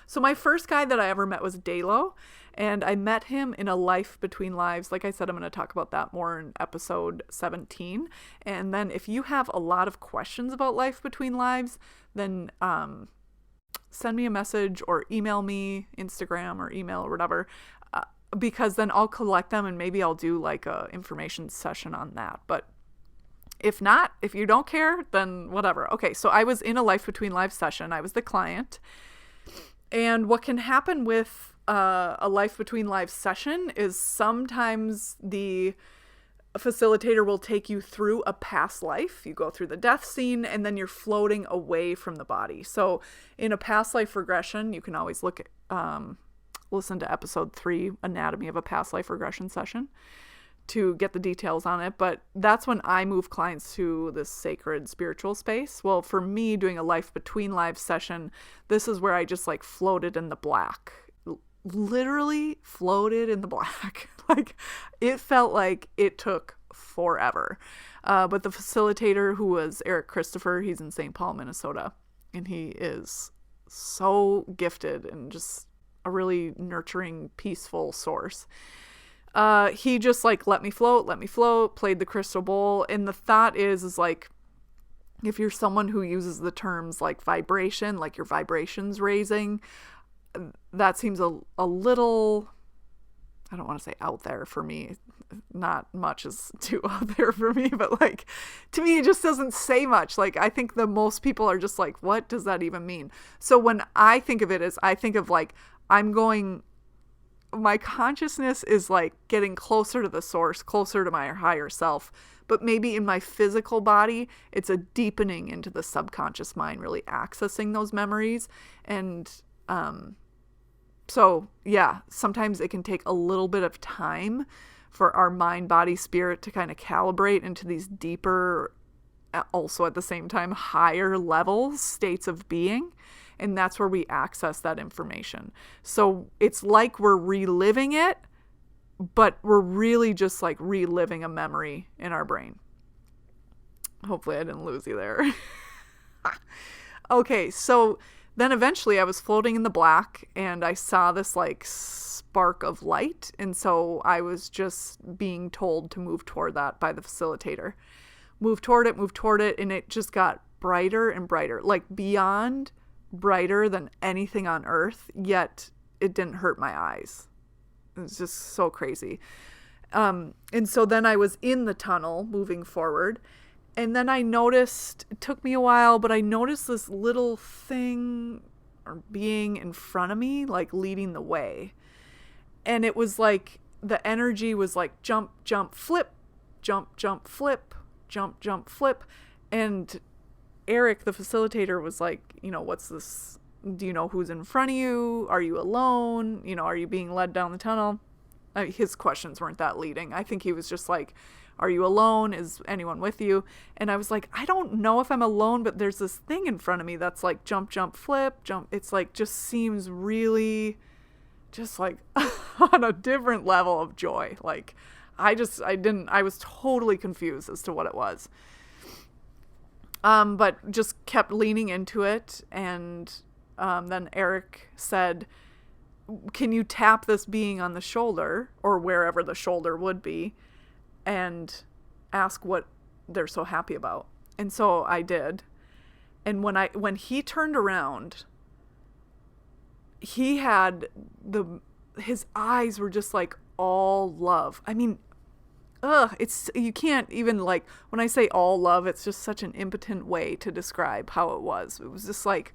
So my first guy that I ever met was Delo, and I met him in a life between lives. Like I said, I'm going to talk about that more in episode 17. And then if you have a lot of questions about life between lives, then send me a message or email me, Instagram or email or whatever, because then I'll collect them and maybe I'll do like a information session on that. But if not, if you don't care, then whatever. Okay, so I was in a life between lives session. I was the client. And what can happen with a life between lives session is sometimes the facilitator will take you through a past life. You go through the death scene and then you're floating away from the body. So in a past life regression, you can always listen to episode 3, Anatomy of a Past Life Regression Session, to get the details on it. But that's when I move clients to this sacred spiritual space. Well, for me, doing a life between lives session, this is where I just like floated in the black, literally floated in the black. Like, it felt like it took forever. But the facilitator, who was Eric Christopher, he's in St. Paul, Minnesota, and he is so gifted and just a really nurturing, peaceful source. He just like let me float, played the crystal bowl. And the thought is like, if you're someone who uses the terms like vibration, like your vibration's raising, that seems a little, I don't want to say out there for me. Not much is too out there for me, but like, to me, it just doesn't say much. Like, I think the most people are just like, what does that even mean? So when I think of it as, I think of like, my consciousness is like getting closer to the source, closer to my higher self. But maybe in my physical body, it's a deepening into the subconscious mind, really accessing those memories. And so, yeah, sometimes it can take a little bit of time for our mind, body, spirit to kind of calibrate into these deeper, also at the same time, higher level states of being. And that's where we access that information. So it's like we're reliving it, but we're really just like reliving a memory in our brain. Hopefully I didn't lose you there. Okay, so then eventually I was floating in the black and I saw this like spark of light. And so I was just being told to move toward that by the facilitator. Move toward it. And it just got brighter and brighter, like beyond brighter than anything on earth. Yet it didn't hurt my eyes. It was just so crazy. And so then I was in the tunnel moving forward. And then I noticed, it took me a while, but I noticed this little thing or being in front of me, like leading the way. And it was like, the energy was like jump, jump, flip, jump, jump, flip, jump, jump, flip. And Eric, the facilitator, was like, what's this? Do you know who's in front of you? Are you alone? Are you being led down the tunnel? His questions weren't that leading. I think he was just like, are you alone? Is anyone with you? And I was like, I don't know if I'm alone, but there's this thing in front of me that's like jump, jump, flip, jump. It's like, just seems really just like on a different level of joy. Like I was totally confused as to what it was. But just kept leaning into it. And then Eric said, can you tap this being on the shoulder or wherever the shoulder would be and ask what they're so happy about? And so I did. And when he turned around, he had his eyes were just like all love. I mean, you can't even, like, when I say all love, it's just such an impotent way to describe how it was. It was just like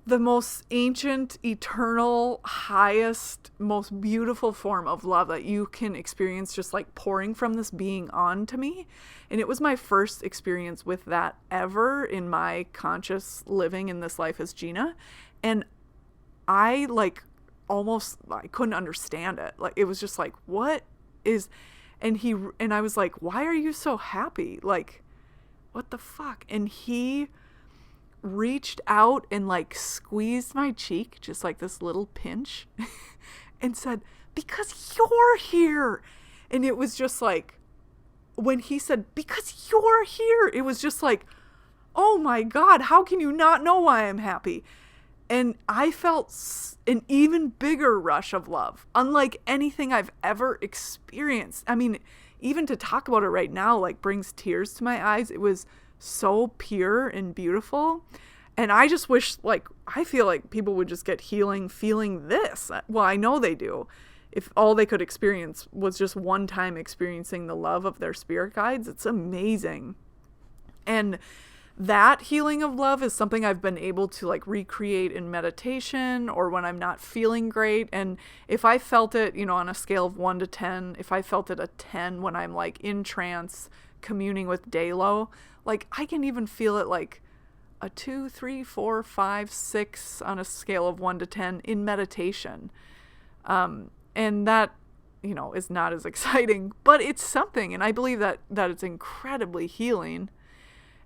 the most ancient, eternal, highest, most beautiful form of love that you can experience, just like pouring from this being onto me. And it was my first experience with that ever in my conscious living in this life as Gina. And I I couldn't understand it. Like, it was just like, what is, and I was like, why are you so happy? Like, what the fuck? And he reached out and like squeezed my cheek, just like this little pinch, and said, because you're here. And it was just like, when he said, because you're here, it was just like, oh my God, how can you not know why I'm happy? And I felt an even bigger rush of love, unlike anything I've ever experienced. I mean, even to talk about it right now, like, brings tears to my eyes. It was so pure and beautiful. And I just wish, like, I feel like people would just get healing feeling this. Well, I know they do. If all they could experience was just one time experiencing the love of their spirit guides, it's amazing. And that healing of love is something I've been able to like recreate in meditation or when I'm not feeling great. And if I felt it, on a scale of 1 to 10, if I felt it a 10 when I'm like in trance communing with Dalo, like I can even feel it like a 2, 3, 4, 5, 6 on a scale of 1 to 10 in meditation. And that, is not as exciting, but it's something. And I believe that it's incredibly healing.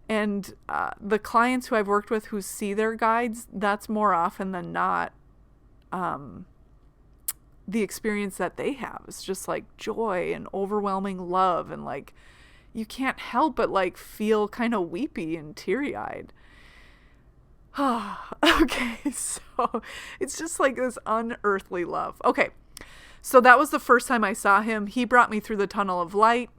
And the clients who I've worked with who see their guides, that's more often than not the experience that they have. It's just like joy and overwhelming love. And like, you can't help but like feel kind of weepy and teary-eyed. Okay, so it's just like this unearthly love. Okay, so that was the first time I saw him. He brought me through the tunnel of light.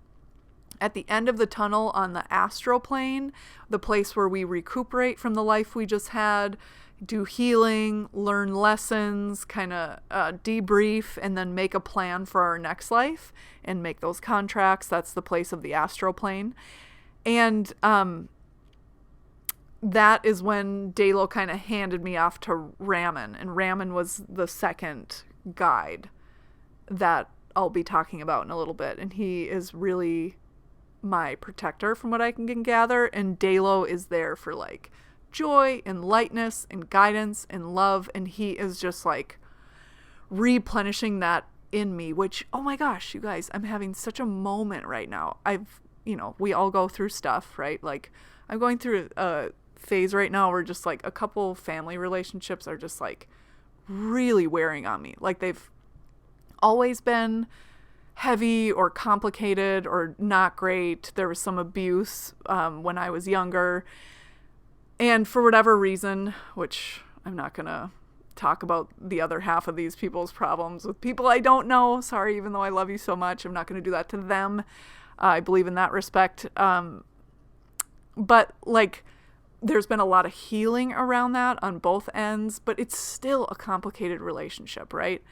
at the end of the tunnel on the astral plane, the place where we recuperate from the life we just had, do healing, learn lessons, kind of debrief, and then make a plan for our next life and make those contracts. That's the place of the astral plane. And that is when Dalo kind of handed me off to Raman. And Raman was the second guide that I'll be talking about in a little bit. And he is really my protector from what I can gather. And Dalo is there for like joy and lightness and guidance and love. And he is just like replenishing that in me, which, oh my gosh, you guys, I'm having such a moment right now. We all go through stuff, right? Like I'm going through a phase right now where just like a couple family relationships are just like really wearing on me. Like they've always been heavy or complicated or not great. There was some abuse when I was younger. And for whatever reason, which I'm not going to talk about the other half of these people's problems with people I don't know. Sorry, even though I love you so much, I'm not going to do that to them. I believe in that respect. But like, there's been a lot of healing around that on both ends, but it's still a complicated relationship, right?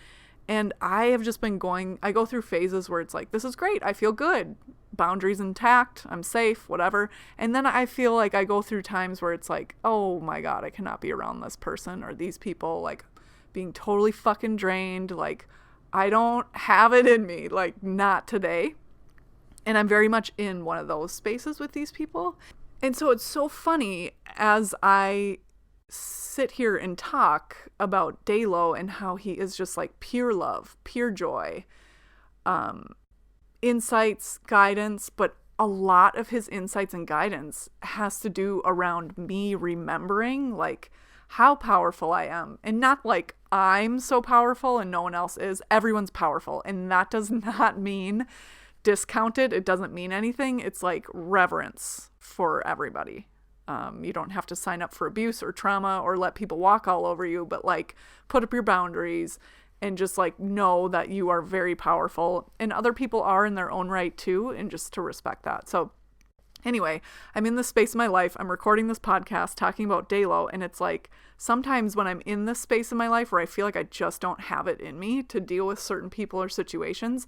And I have just been I go through phases where it's like, this is great. I feel good. Boundaries intact. I'm safe, whatever. And then I feel like I go through times where it's like, oh my God, I cannot be around this person or these people, like being totally fucking drained. Like I don't have it in me, like not today. And I'm very much in one of those spaces with these people. And so it's so funny as I sit here and talk about Dalo and how he is just like pure love, pure joy, insights, guidance, but a lot of his insights and guidance has to do around me remembering like how powerful I am. And not like I'm so powerful and no one else is. Everyone's powerful. And that does not mean discounted. It doesn't mean anything. It's like reverence for everybody. You don't have to sign up for abuse or trauma or let people walk all over you, but like put up your boundaries and just like know that you are very powerful and other people are in their own right too, and just to respect that. So anyway, I'm in this space in my life. I'm recording this podcast talking about Dalo, and it's like sometimes when I'm in this space in my life where I feel like I just don't have it in me to deal with certain people or situations,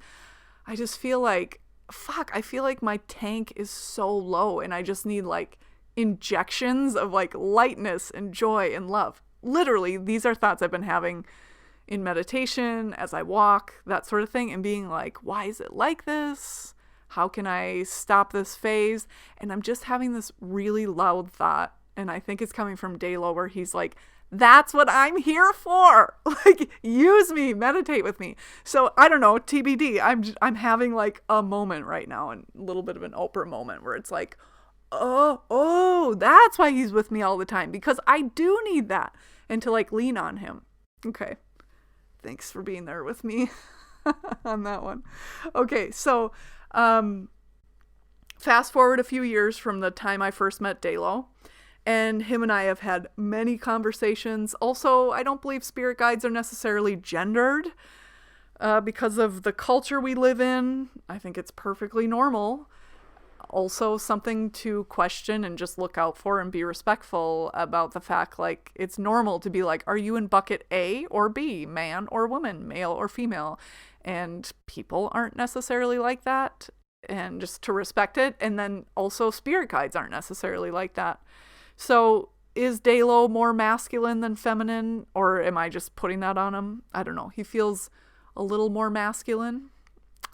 I just feel like, fuck, I feel like my tank is so low and I just need like injections of like lightness and joy and love. Literally, these are thoughts I've been having in meditation, as I walk, that sort of thing, and being like, why is it like this? How can I stop this phase? And I'm just having this really loud thought, and I think it's coming from Dalo, where he's like, that's what I'm here for. Like, use me, meditate with me. So I don't know, TBD. I'm having like a moment right now, and a little bit of an Oprah moment where it's like, oh, that's why he's with me all the time, because I do need that, and to like lean on him. Okay. Thanks for being there with me on that one. Okay. So, fast forward a few years from the time I first met Dalo, and him and I have had many conversations. Also, I don't believe spirit guides are necessarily gendered, because of the culture we live in. I think it's perfectly normal. Also something to question and just look out for and be respectful about the fact, like, it's normal to be like, are you in bucket A or B, man or woman, male or female? And people aren't necessarily like that, and just to respect it. And then also spirit guides aren't necessarily like that. So is Dalo more masculine than feminine, or am I just putting that on him? I don't know. He feels a little more masculine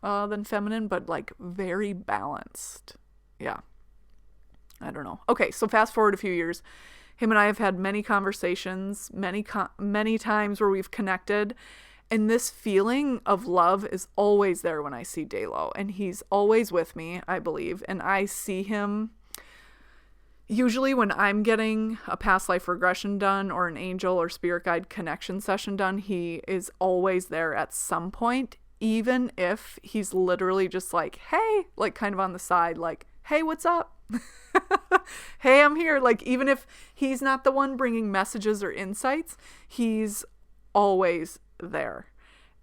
than feminine, but like very balanced. Yeah. I don't know. Okay, so fast forward a few years. Him and I have had many conversations, many times where we've connected, and this feeling of love is always there when I see Dalo, and he's always with me, I believe, and I see him usually when I'm getting a past life regression done or an angel or spirit guide connection session done. He is always there at some point, even if he's literally just like, hey, like kind of on the side, like, hey, what's up? Hey, I'm here. Like, even if he's not the one bringing messages or insights, he's always there.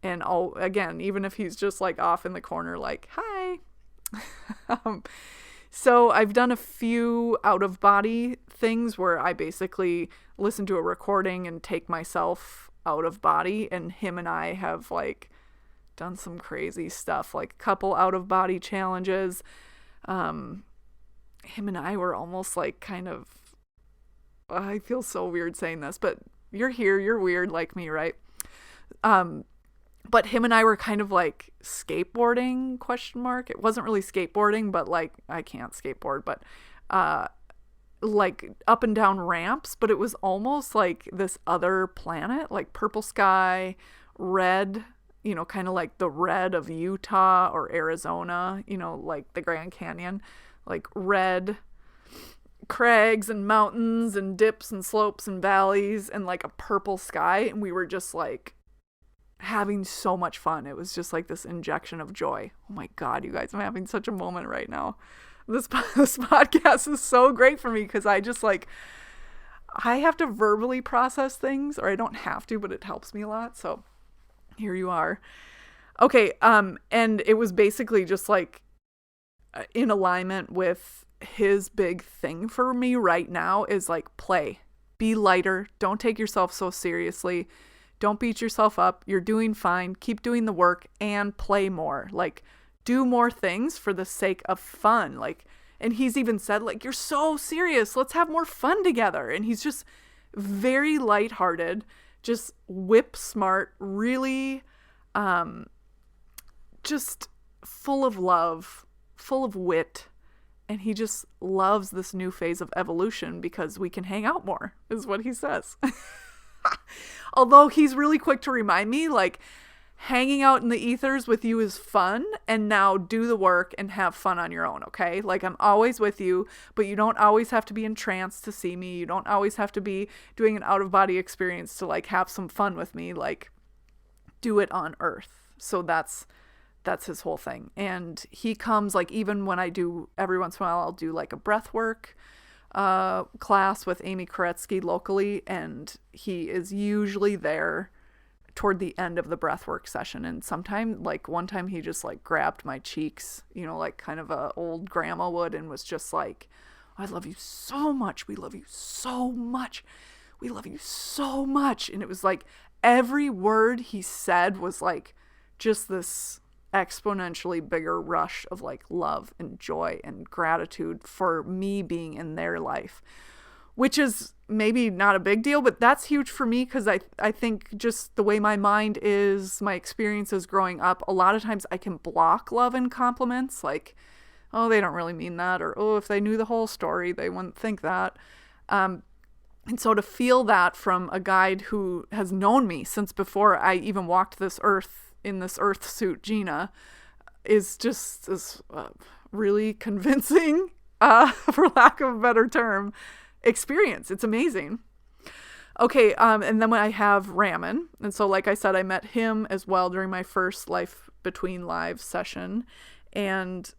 And again, even if he's just like off in the corner, like, hi, Um, so I've done a few out of body things where I basically listen to a recording and take myself out of body, and him and I have like done some crazy stuff, like a couple out of body challenges. Him and I were almost like kind of, I feel so weird saying this, but you're here, you're weird like me, right? But him and I were kind of like skateboarding, question mark. It wasn't really skateboarding, but like, I can't skateboard, but like up and down ramps, but it was almost like this other planet, like purple sky, red, you know, kind of like the red of Utah or Arizona, you know, like the Grand Canyon, like red crags and mountains and dips and slopes and valleys and like a purple sky. And we were just like having so much fun. It was just like this injection of joy. Oh my God, you guys, I'm having such a moment right now. This podcast is so great for me because I just like, I have to verbally process things, or I don't have to, but it helps me a lot. So here you are. Okay. And it was basically just like in alignment with his big thing for me right now is like play, be lighter. Don't take yourself so seriously. Don't beat yourself up. You're doing fine. Keep doing the work and play more. Like do more things for the sake of fun. Like, and he's even said like, you're so serious. Let's have more fun together. And he's just very lighthearted, just whip smart, really, just full of love, full of wit. And he just loves this new phase of evolution because we can hang out more, is what he says. Although he's really quick to remind me, like, hanging out in the ethers with you is fun, and now do the work and have fun on your own, okay? Like, I'm always with you, but you don't always have to be entranced to see me. You don't always have to be doing an out-of-body experience to, like, have some fun with me. Like, do it on Earth. So that's his whole thing. And he comes, like, even when I do, every once in a while, I'll do, like, a breath work class with Amy Koretsky locally, and he is usually there toward the end of the breathwork session. And sometime, like one time, he just like grabbed my cheeks, you know, like kind of a old grandma would, and was just like, I love you so much. We love you so much. We love you so much. And it was like every word he said was like just this exponentially bigger rush of like love and joy and gratitude for me being in their life, which is maybe not a big deal, but that's huge for me because I think just the way my mind is, my experiences growing up, a lot of times I can block love and compliments, like, oh, they don't really mean that, or oh, if they knew the whole story, they wouldn't think that. And so to feel that from a guide who has known me since before I even walked this earth, in this earth suit, Gina, is just this really convincing, for lack of a better term, experience. It's amazing. Okay, and then I have Raman. And so, like I said, I met him as well during my first Life Between Lives session. And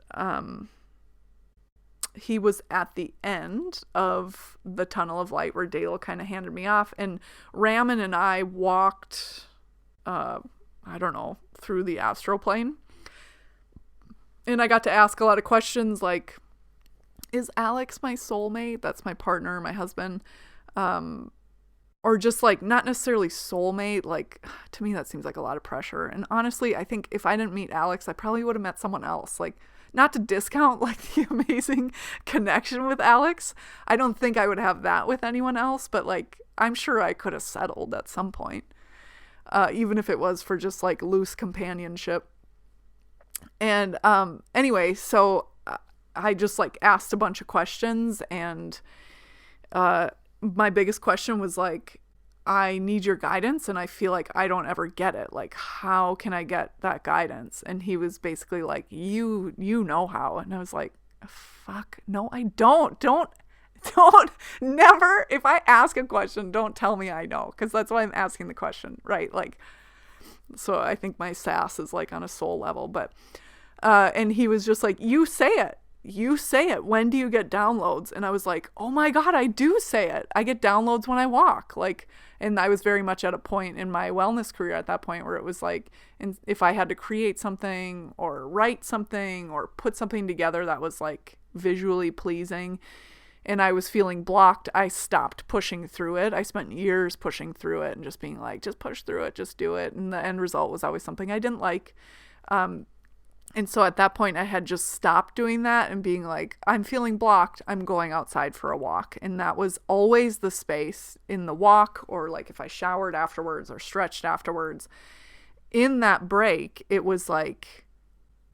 he was at the end of the tunnel of light where Dale kind of handed me off. And Raman and I walked, I don't know, through the astral plane. And I got to ask a lot of questions like, is Alex my soulmate? That's my partner, my husband. Or just like, not necessarily soulmate. Like, to me, that seems like a lot of pressure. And honestly, I think if I didn't meet Alex, I probably would have met someone else. Like, not to discount like the amazing connection with Alex. I don't think I would have that with anyone else, but like, I'm sure I could have settled at some point. Even if it was for just like loose companionship. And anyway, so I just like asked a bunch of questions, and my biggest question was like, I need your guidance, and I feel like I don't ever get it. Like, how can I get that guidance? And he was basically like, you know how. And I was like, fuck, no, I don't. Don't, never, if I ask a question, don't tell me I know, because that's why I'm asking the question, right? Like, so I think my sass is like on a soul level, but, and he was just like, you say it. you say it. When do you get downloads? And I was like, oh my God, I do say it. I get downloads when I walk. Like, and I was very much at a point in my wellness career at that point where it was like, and if I had to create something or write something or put something together that was like visually pleasing and I was feeling blocked, I stopped pushing through it. I spent years pushing through it and just being like, just push through it, just do it. And the end result was always something I didn't like. And so at that point, I had just stopped doing that and being like, I'm feeling blocked. I'm going outside for a walk. And that was always the space in the walk, or like if I showered afterwards or stretched afterwards. In that break, it was like,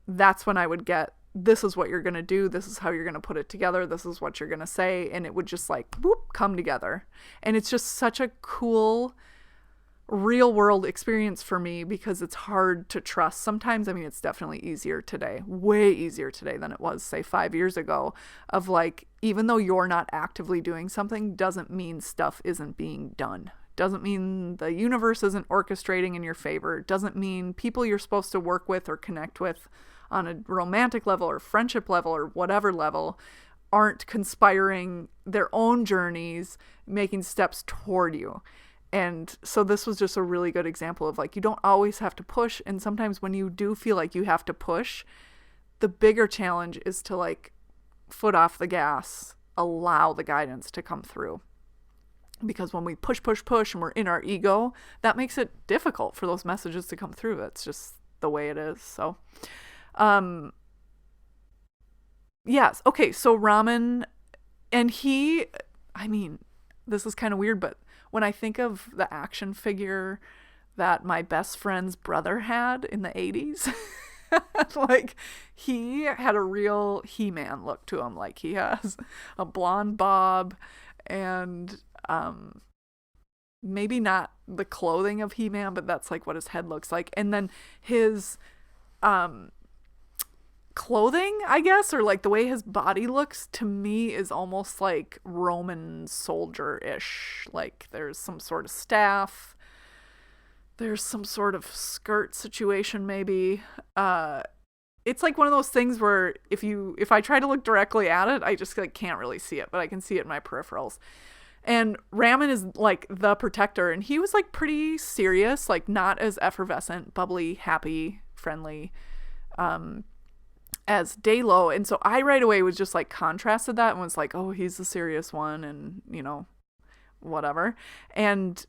that's when I would get, this is what you're going to do. This is how you're going to put it together. This is what you're going to say. And it would just like, whoop, come together. And it's just such a cool real world experience for me because it's hard to trust sometimes. I mean, it's definitely easier today, way easier today than it was, say, 5 years ago, of like, even though you're not actively doing something doesn't mean stuff isn't being done. Doesn't mean the universe isn't orchestrating in your favor. Doesn't mean people you're supposed to work with or connect with on a romantic level or friendship level or whatever level aren't conspiring their own journeys, making steps toward you. And so this was just a really good example of like, you don't always have to push. And sometimes when you do feel like you have to push, the bigger challenge is to like foot off the gas, allow the guidance to come through. Because when we push and we're in our ego, that makes it difficult for those messages to come through. That's just the way it is. So, yes. Okay. So Raman, and he, I mean, this is kind of weird, but when I think of the action figure that my best friend's brother had in the 80s, like he had a real He-Man look to him. Like he has a blonde bob and maybe not the clothing of He-Man, but that's like what his head looks like. And then his clothing, I guess, or like the way his body looks to me is almost like Roman soldier-ish. Like there's some sort of staff, there's some sort of skirt situation maybe. It's like one of those things where if I try to look directly at it, I just like can't really see it, but I can see it in my peripherals. And Raman is like the protector, and he was like pretty serious, like not as effervescent, bubbly, happy, friendly as Daylo. And so I right away was just like contrasted that and was like, oh, he's the serious one and, you know, whatever. And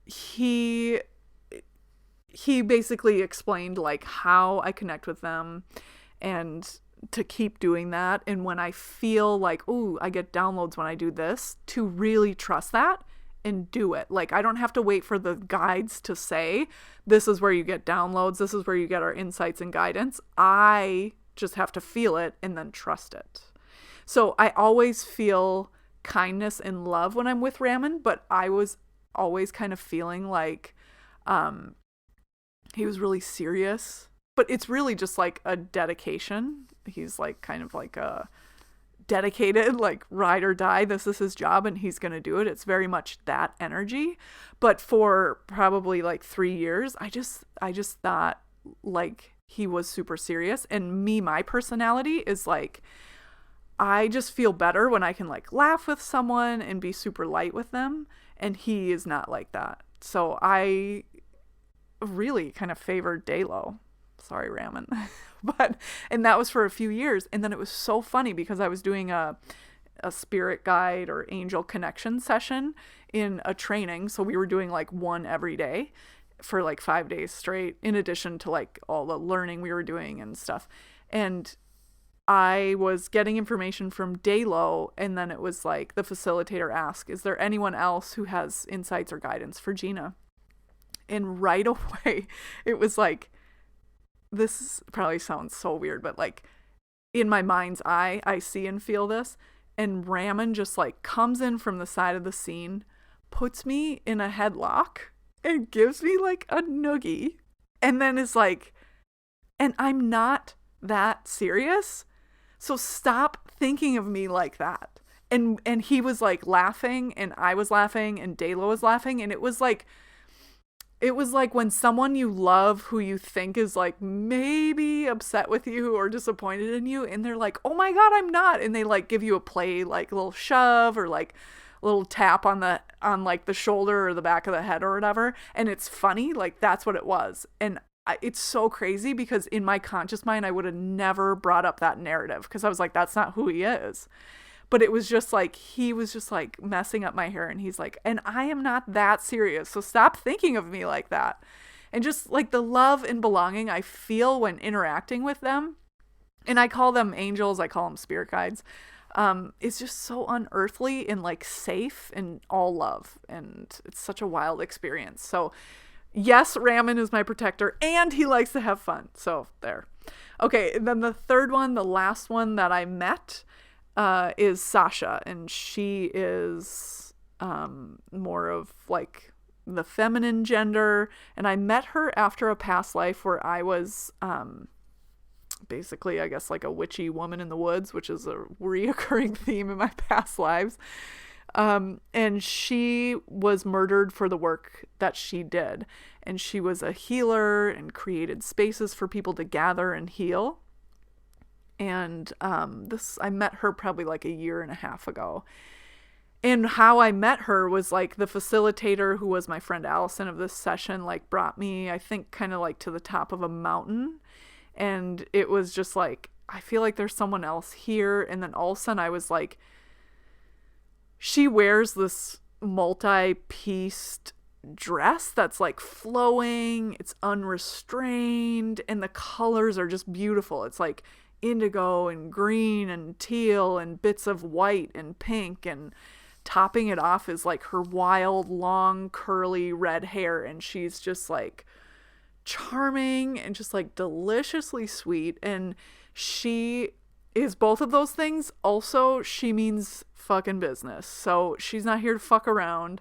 he basically explained like how I connect with them and to keep doing that. And when I feel like, ooh, I get downloads when I do this, to really trust that and do it. Like I don't have to wait for the guides to say, this is where you get downloads. This is where you get our insights and guidance. I just have to feel it and then trust it. So I always feel kindness and love when I'm with Raman, but I was always kind of feeling like he was really serious, but it's really just like a dedication. He's like kind of like a dedicated, like ride or die. This is his job and he's going to do it. It's very much that energy. But for probably like 3 years, I just thought like he was super serious. And me, my personality is like, I just feel better when I can like laugh with someone and be super light with them. And he is not like that. So I really kind of favored Daylo. Sorry, Raman. And that was for a few years. And then it was so funny because I was doing a spirit guide or angel connection session in a training. So we were doing like one every day for like 5 days straight, in addition to like all the learning we were doing and stuff. And I was getting information from Daylo, and then it was like the facilitator asked, is there anyone else who has insights or guidance for Gina? And right away, it was like, this probably sounds so weird, but like in my mind's eye, I see and feel this. And Raman just like comes in from the side of the scene, puts me in a headlock and gives me like a noogie. And then is like, and I'm not that serious. So stop thinking of me like that. And he was like laughing and I was laughing and Daylo was laughing. And it was like, it was like when someone you love who you think is like maybe upset with you or disappointed in you, and they're like, oh my God, I'm not. And they like give you a play, like a little shove or like a little tap on like the shoulder or the back of the head or whatever. And it's funny. Like that's what it was. And it's so crazy because in my conscious mind, I would have never brought up that narrative because I was like, that's not who he is. But it was just like, he was just like messing up my hair. And he's like, and I am not that serious. So stop thinking of me like that. And just like the love and belonging I feel when interacting with them. And I call them angels. I call them spirit guides. It's just so unearthly and like safe and all love. And it's such a wild experience. So yes, Ramen is my protector and he likes to have fun. So there. Okay. And then the third one, the last one that I met, is Sasha, and she is more of like the feminine gender, and I met her after a past life where I was basically, I guess, like a witchy woman in the woods, which is a reoccurring theme in my past lives, and she was murdered for the work that she did, and she was a healer and created spaces for people to gather and heal. And I met her probably like a year and a half ago. And how I met her was like the facilitator, who was my friend Allison of this session, like brought me, I think, kind of like to the top of a mountain. And it was just like, I feel like there's someone else here. And then all of a sudden I was like, she wears this multi-pieced dress that's like flowing, it's unrestrained, and the colors are just beautiful. It's like indigo and green and teal and bits of white and pink, and topping it off is like her wild, long, curly red hair, and she's just like charming and just like deliciously sweet. And she is both of those things. Also, she means fucking business. So she's not here to fuck around.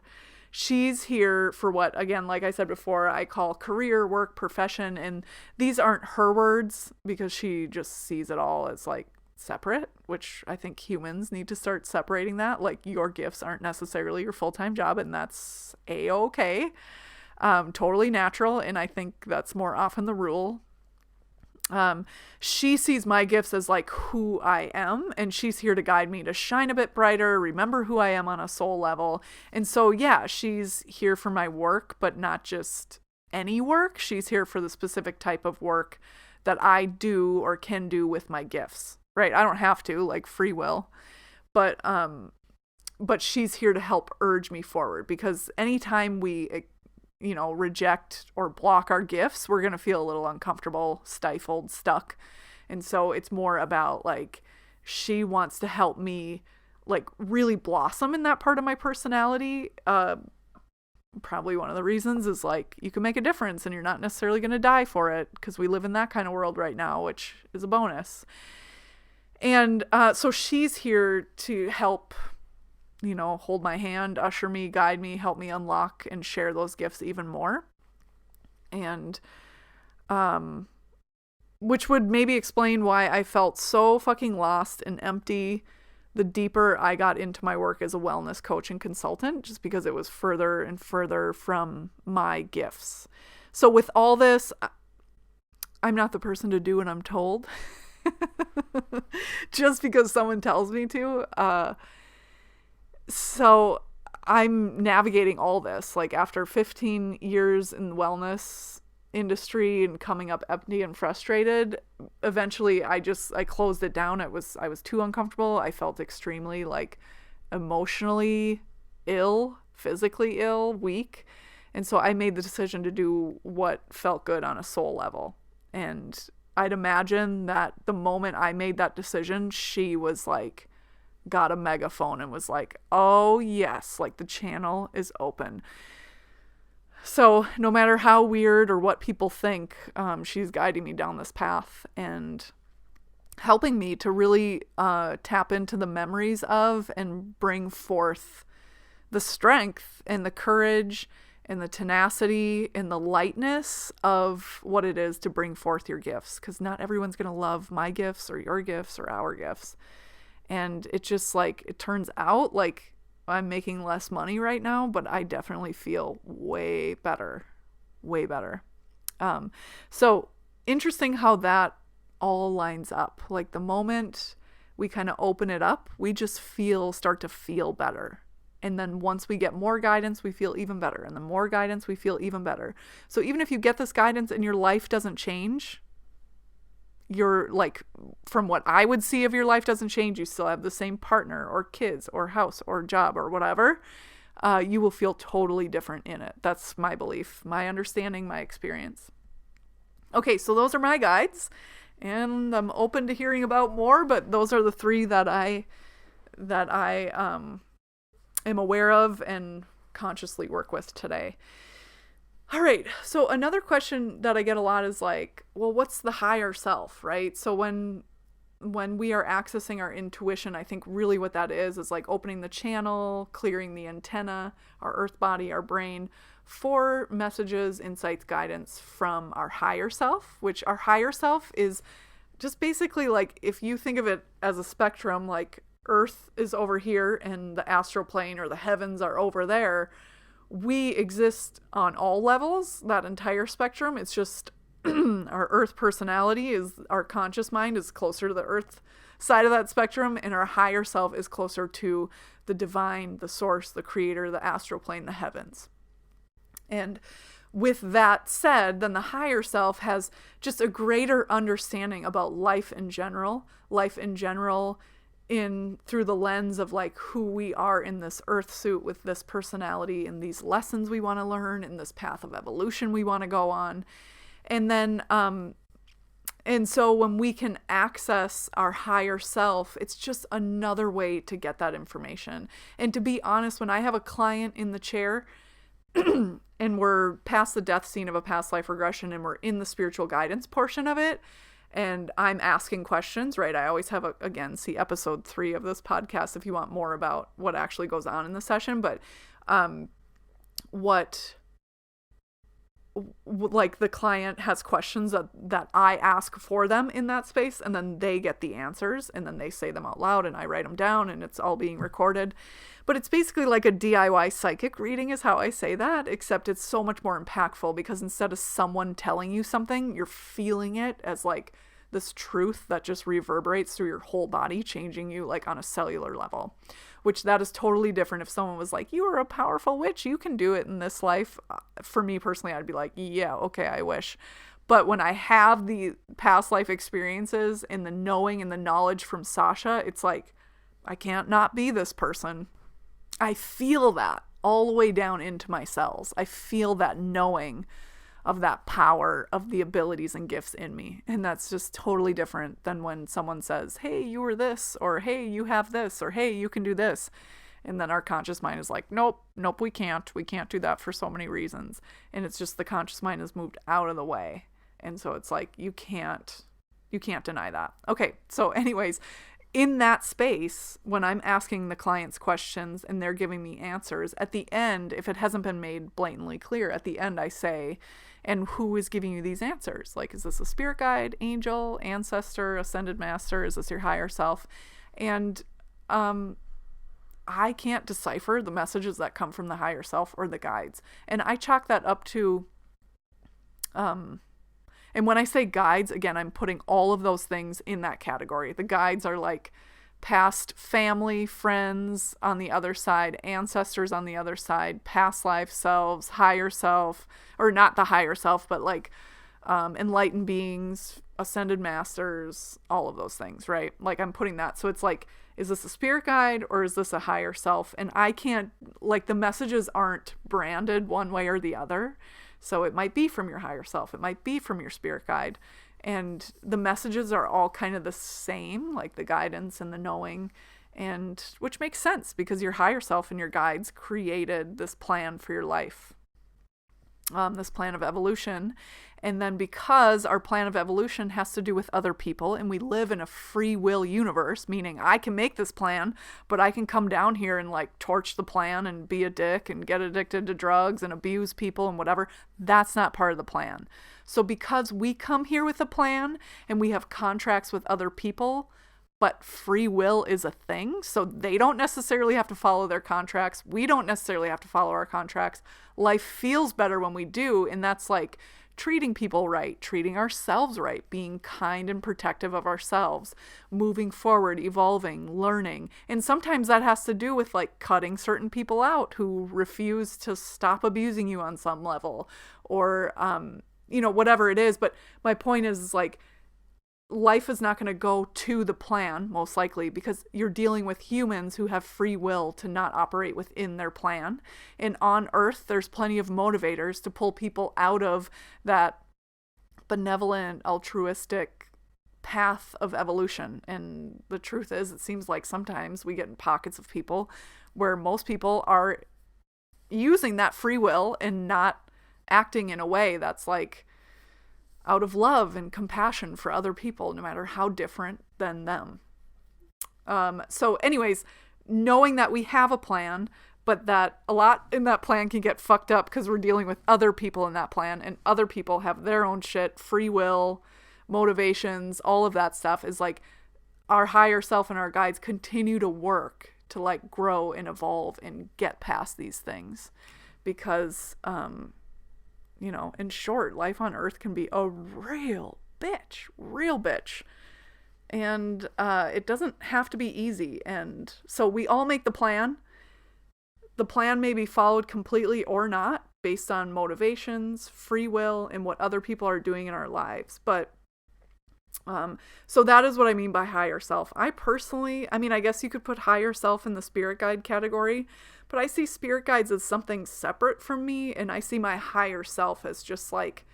She's here for what, again, like I said before, I call career, work, profession. And these aren't her words because she just sees it all as like separate, which I think humans need to start separating that. Like your gifts aren't necessarily your full-time job, and that's a-okay. Totally natural. And I think that's more often the rule. She sees my gifts as like who I am, and she's here to guide me to shine a bit brighter, remember who I am on a soul level. And so, yeah, she's here for my work, but not just any work. She's here for the specific type of work that I do or can do with my gifts, right? I don't have to, like free will, but she's here to help urge me forward, because anytime we reject or block our gifts, we're going to feel a little uncomfortable, stifled, stuck. And so it's more about like, she wants to help me like really blossom in that part of my personality. Probably one of the reasons is like, you can make a difference and you're not necessarily going to die for it, because we live in that kind of world right now, which is a bonus. And so she's here to help, hold my hand, usher me, guide me, help me unlock and share those gifts even more. And, which would maybe explain why I felt so fucking lost and empty the deeper I got into my work as a wellness coach and consultant, just because it was further and further from my gifts. So with all this, I'm not the person to do what I'm told just because someone tells me to. So I'm navigating all this, like after 15 years in the wellness industry and coming up empty and frustrated, eventually I closed it down. I was too uncomfortable. I felt extremely like emotionally ill, physically ill, weak. And so I made the decision to do what felt good on a soul level. And I'd imagine that the moment I made that decision, she was like, got a megaphone and was like, oh yes, like the channel is open. So no matter how weird or what people think, she's guiding me down this path and helping me to really tap into the memories of and bring forth the strength and the courage and the tenacity and the lightness of what it is to bring forth your gifts. Because not everyone's going to love my gifts or your gifts or our gifts. And it just like, it turns out like I'm making less money right now, but I definitely feel way better way better. So interesting how that all lines up. Like the moment we kind of open it up, we just start to feel better. And then once we get more guidance, we feel even better. And the more guidance, we feel even better. So even if you get this guidance and your life doesn't change, you're like, from what I would see of your life doesn't change, you still have the same partner or kids or house or job or whatever, you will feel totally different in it. That's my belief, my understanding, my experience. Okay, so those are my guides, and I'm open to hearing about more, but those are the three that I am aware of and consciously work with today. All right. So another question that I get a lot is like, well, what's the higher self, right? So when we are accessing our intuition, I think really what that is like opening the channel, clearing the antenna, our earth body, our brain for messages, insights, guidance from our higher self, which our higher self is just basically like, if you think of it as a spectrum, like Earth is over here and the astral plane or the heavens are over there. We exist on all levels, that entire spectrum. It's just our Earth personality is, our conscious mind is closer to the Earth side of that spectrum, and our higher self is closer to the divine, the source, the creator, the astral plane, the heavens. And with that said, then the higher self has just a greater understanding about life in general through the lens of like who we are in this earth suit with this personality and these lessons we want to learn and this path of evolution we want to go on. And then, and so when we can access our higher self, it's just another way to get that information. And to be honest, when I have a client in the chair and we're past the death scene of a past life regression and we're in the spiritual guidance portion of it, and I'm asking questions, right? I always have, again, see episode 3 of this podcast if you want more about what actually goes on in the session. But like the client has questions that I ask for them in that space, and then they get the answers, and then they say them out loud, and I write them down, and it's all being recorded. But it's basically like a DIY psychic reading is how I say that, except it's so much more impactful because instead of someone telling you something, you're feeling it as like this truth that just reverberates through your whole body, changing you like on a cellular level, which that is totally different. If someone was like, you are a powerful witch, you can do it in this life. For me personally, I'd be like, yeah, okay, I wish. But when I have the past life experiences and the knowing and the knowledge from Sasha, it's like, I can't not be this person. I feel that all the way down into my cells. I feel that knowing of that power of the abilities and gifts in me. And that's just totally different than when someone says, hey, you were this, or hey, you have this, or hey, you can do this. And then our conscious mind is like, nope, we can't do that for so many reasons. And it's just the conscious mind has moved out of the way. And so it's like, you can't deny that. Okay. So anyways, in that space, when I'm asking the clients questions and they're giving me answers, at the end, if it hasn't been made blatantly clear, at the end I say, and who is giving you these answers? Like, is this a spirit guide, angel, ancestor, ascended master? Is this your higher self? And I can't decipher the messages that come from the higher self or the guides. And I chalk that up to, and when I say guides, again, I'm putting all of those things in that category. The guides are like past family, friends on the other side, ancestors on the other side, past life selves, higher self, or not the higher self, but like enlightened beings, ascended masters, all of those things, right? Like I'm putting that. So it's like, is this a spirit guide or is this a higher self? And I can't, like the messages aren't branded one way or the other. So it might be from your higher self. It might be from your spirit guide. And the messages are all kind of the same, like the guidance and the knowing, and which makes sense because your higher self and your guides created this plan for your life, this plan of evolution. And then because our plan of evolution has to do with other people and we live in a free will universe, meaning I can make this plan, but I can come down here and like torch the plan and be a dick and get addicted to drugs and abuse people and whatever. That's not part of the plan. So because we come here with a plan and we have contracts with other people, but free will is a thing. So they don't necessarily have to follow their contracts. We don't necessarily have to follow our contracts. Life feels better when we do. And that's like treating people right, treating ourselves right, being kind and protective of ourselves, moving forward, evolving, learning. And sometimes that has to do with like cutting certain people out who refuse to stop abusing you on some level, or, whatever it is. But my point is like, life is not going to go to the plan, most likely, because you're dealing with humans who have free will to not operate within their plan. And on Earth, there's plenty of motivators to pull people out of that benevolent, altruistic path of evolution. And the truth is, it seems like sometimes we get in pockets of people where most people are using that free will and not acting in a way that's like out of love and compassion for other people, no matter how different than them. So anyways, knowing that we have a plan, but that a lot in that plan can get fucked up because we're dealing with other people in that plan, and other people have their own shit, free will, motivations, all of that stuff is like our higher self and our guides continue to work to like grow and evolve and get past these things. Because, in short, life on Earth can be a real bitch. And it doesn't have to be easy. And so we all make the plan. The plan may be followed completely or not, based on motivations, free will, and what other people are doing in our lives. But so that is what I mean by higher self. I personally, I guess you could put higher self in the spirit guide category, but I see spirit guides as something separate from me, and I see my higher self as just like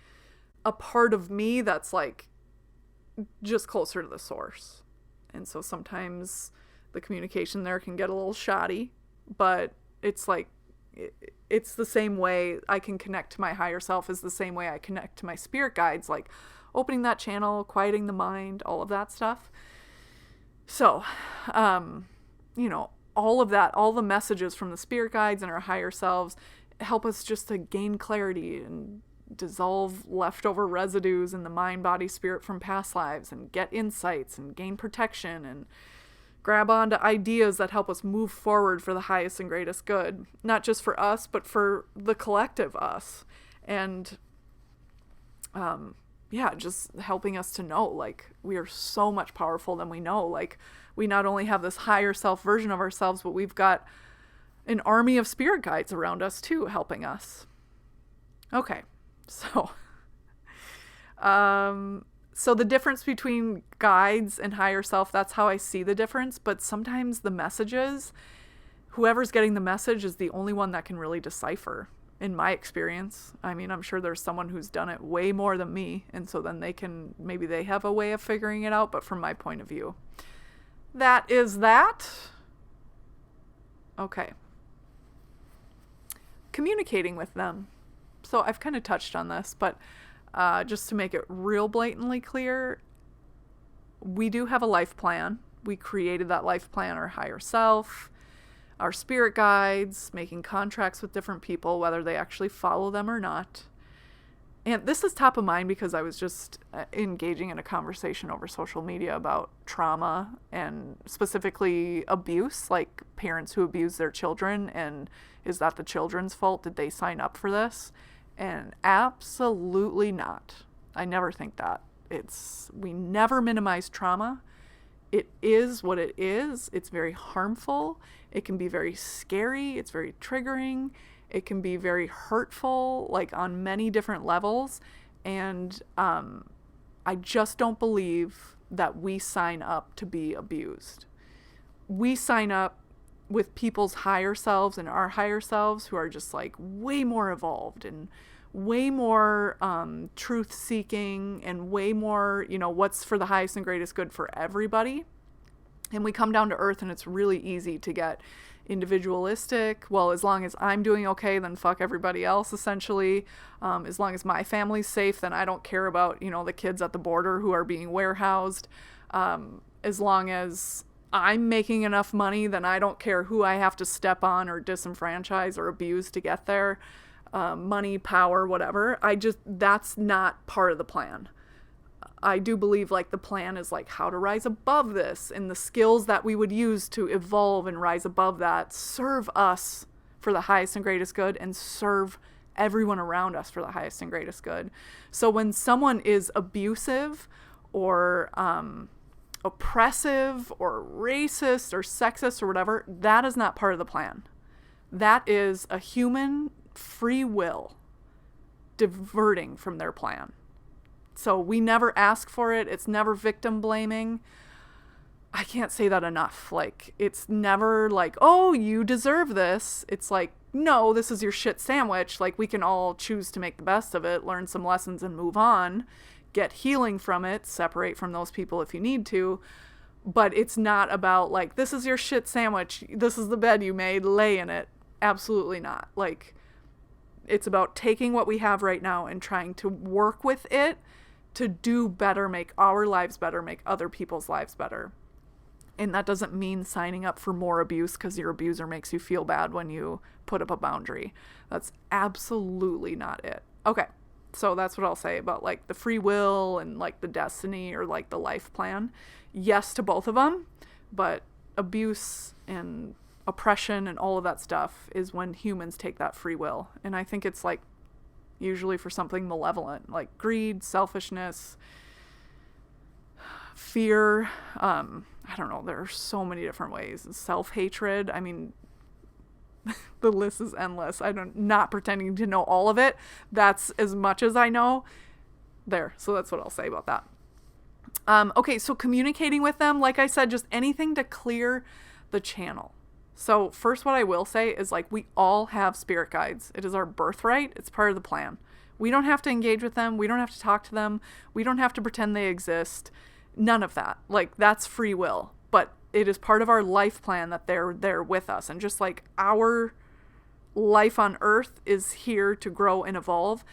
a part of me that's like just closer to the source. And so sometimes the communication there can get a little shoddy, but it's like, it's the same way I can connect to my higher self is the same way I connect to my spirit guides, like opening that channel, quieting the mind, all of that stuff. So, all of that, all the messages from the spirit guides and our higher selves help us just to gain clarity and dissolve leftover residues in the mind, body, spirit from past lives, and get insights and gain protection and grab onto ideas that help us move forward for the highest and greatest good, not just for us, but for the collective us. And, just helping us to know, like, we are so much powerful than we know. Like, we not only have this higher self version of ourselves, but we've got an army of spirit guides around us too, helping us. Okay. So, so the difference between guides and higher self, that's how I see the difference. But sometimes the messages, whoever's getting the message is the only one that can really decipher, in my experience. I'm sure there's someone who's done it way more than me, and so then maybe they have a way of figuring it out, but from my point of view, that is that. Okay. Communicating with them. So I've kind of touched on this, but just to make it real blatantly clear, we do have a life plan. We created that life plan, our higher self, our spirit guides, making contracts with different people, whether they actually follow them or not. And this is top of mind because I was just engaging in a conversation over social media about trauma and specifically abuse, like parents who abuse their children. And is that the children's fault? Did they sign up for this? And absolutely not. I never think that. We never minimize trauma. It is what it is. It's very harmful. It can be very scary. It's very triggering. It can be very hurtful, like on many different levels. And I just don't believe that we sign up to be abused. We sign up with people's higher selves and our higher selves who are just like way more evolved and way more truth seeking and way more, what's for the highest and greatest good for everybody. And we come down to earth and it's really easy to get individualistic. Well, as long as I'm doing okay, then fuck everybody else, essentially. As long as my family's safe, then I don't care about, the kids at the border who are being warehoused. As long as I'm making enough money, then I don't care who I have to step on or disenfranchise or abuse to get there. Money, power, whatever. That's not part of the plan. I do believe like the plan is like how to rise above this, and the skills that we would use to evolve and rise above that serve us for the highest and greatest good, and serve everyone around us for the highest and greatest good. So when someone is abusive or oppressive or racist or sexist or whatever, that is not part of the plan. That is a human free will diverting from their plan. So we never ask for it. It's never victim blaming. I can't say that enough. Like, it's never like, oh, you deserve this. It's like, no, this is your shit sandwich. Like, we can all choose to make the best of it, learn some lessons and move on, get healing from it, separate from those people if you need to. But it's not about like, this is your shit sandwich. This is the bed you made. Lay in it. Absolutely not. Like, it's about taking what we have right now and trying to work with it to do better, make our lives better, make other people's lives better. And that doesn't mean signing up for more abuse because your abuser makes you feel bad when you put up a boundary. That's absolutely not it. Okay, so that's what I'll say about like the free will and like the destiny or like the life plan. Yes to both of them, but abuse and oppression and all of that stuff is when humans take that free will. And I think it's like usually for something malevolent, like greed, selfishness, fear, I don't know, there are so many different ways. Self-hatred, I mean, the list is endless. Not pretending to know all of it. That's as much as I know. There, so that's what I'll say about that. Okay, so communicating with them, like I said, just anything to clear the channel. So first what I will say is like we all have spirit guides. It is our birthright. It's part of the plan. We don't have to engage with them. We don't have to talk to them. We don't have to pretend they exist. None of that. Like, that's free will. But it is part of our life plan that they're there with us. And just like our life on Earth is here to grow and evolve,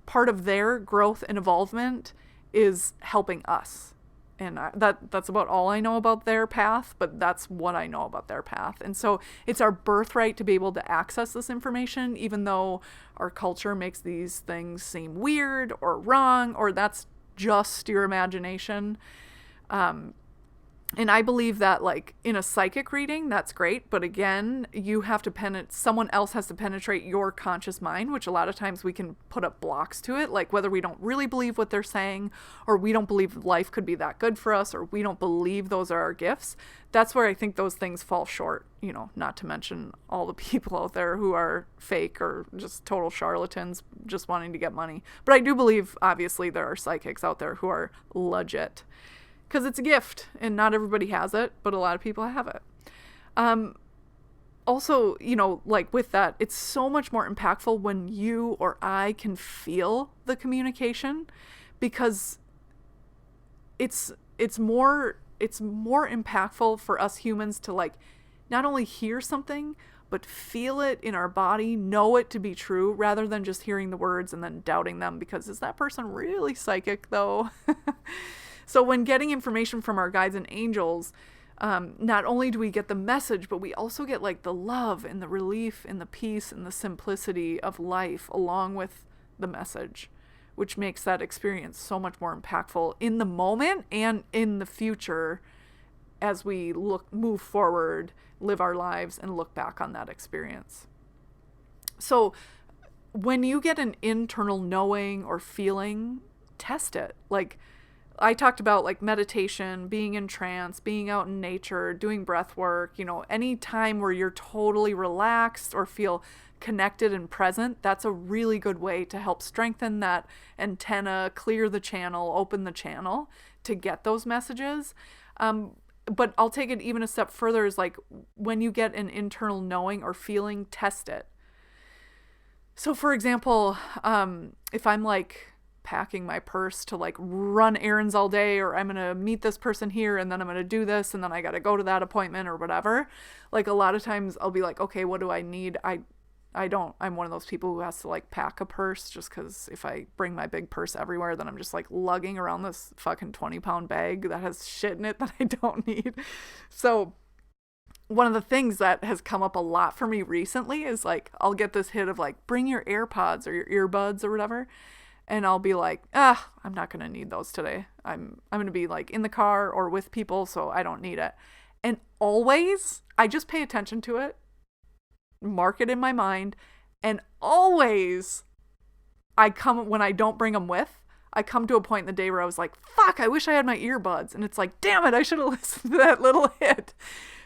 part of their growth and evolvement is helping us. And that's about all I know about their path, but that's what I know about their path. And so it's our birthright to be able to access this information, even though our culture makes these things seem weird or wrong, or that's just your imagination. And I believe that like in a psychic reading, that's great. But again, you have to someone else has to penetrate your conscious mind, which a lot of times we can put up blocks to it. Like whether we don't really believe what they're saying, or we don't believe life could be that good for us, or we don't believe those are our gifts. That's where I think those things fall short, you know, not to mention all the people out there who are fake or just total charlatans just wanting to get money. But I do believe, obviously, there are psychics out there who are legit. Because it's a gift, and not everybody has it, but a lot of people have it. Also, you know, like with that, it's so much more impactful when you or I can feel the communication, because it's more impactful for us humans to like not only hear something, but feel it in our body, know it to be true, rather than just hearing the words and then doubting them because is that person really psychic though? So when getting information from our guides and angels, not only do we get the message, but we also get like the love and the relief and the peace and the simplicity of life along with the message, which makes that experience so much more impactful in the moment and in the future as we move forward, live our lives, and look back on that experience. So when you get an internal knowing or feeling, test it. Like, I talked about like meditation, being in trance, being out in nature, doing breath work, you know, any time where you're totally relaxed or feel connected and present, that's a really good way to help strengthen that antenna, clear the channel, open the channel to get those messages. But I'll take it even a step further is like when you get an internal knowing or feeling, test it. So for example, if I'm like packing my purse to like run errands all day, or I'm going to meet this person here and then I'm going to do this and then I got to go to that appointment or whatever. Like a lot of times I'll be like, okay, what do I need? I'm one of those people who has to like pack a purse just because if I bring my big purse everywhere, then I'm just like lugging around this fucking 20-pound bag that has shit in it that I don't need. So one of the things that has come up a lot for me recently is like, I'll get this hit of like, bring your AirPods or your earbuds or whatever. And I'll be like, I'm not going to need those today. I'm going to be like in the car or with people, so I don't need it. And always, I just pay attention to it, mark it in my mind, and always when I don't bring them with, I come to a point in the day where I was like, fuck, I wish I had my earbuds. And it's like, damn it, I should have listened to that little hit.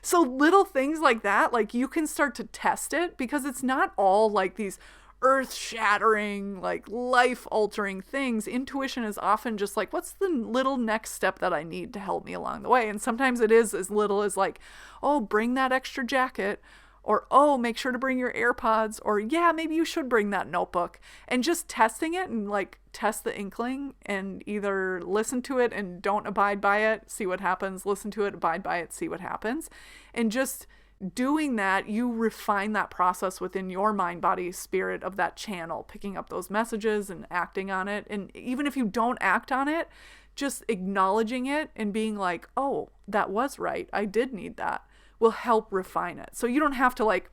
So little things like that, like you can start to test it, because it's not all like these earth-shattering, like life-altering things. Intuition is often just like, what's the little next step that I need to help me along the way? And sometimes it is as little as like, oh, bring that extra jacket, or oh, make sure to bring your AirPods, or yeah, maybe you should bring that notebook. And just testing it and like test the inkling, and either listen to it and don't abide by it, see what happens, listen to it, abide by it, see what happens. And just doing that, you refine that process within your mind, body, spirit of that channel, picking up those messages and acting on it. And even if you don't act on it, just acknowledging it and being like, oh, that was right, I did need that, will help refine it. So you don't have to like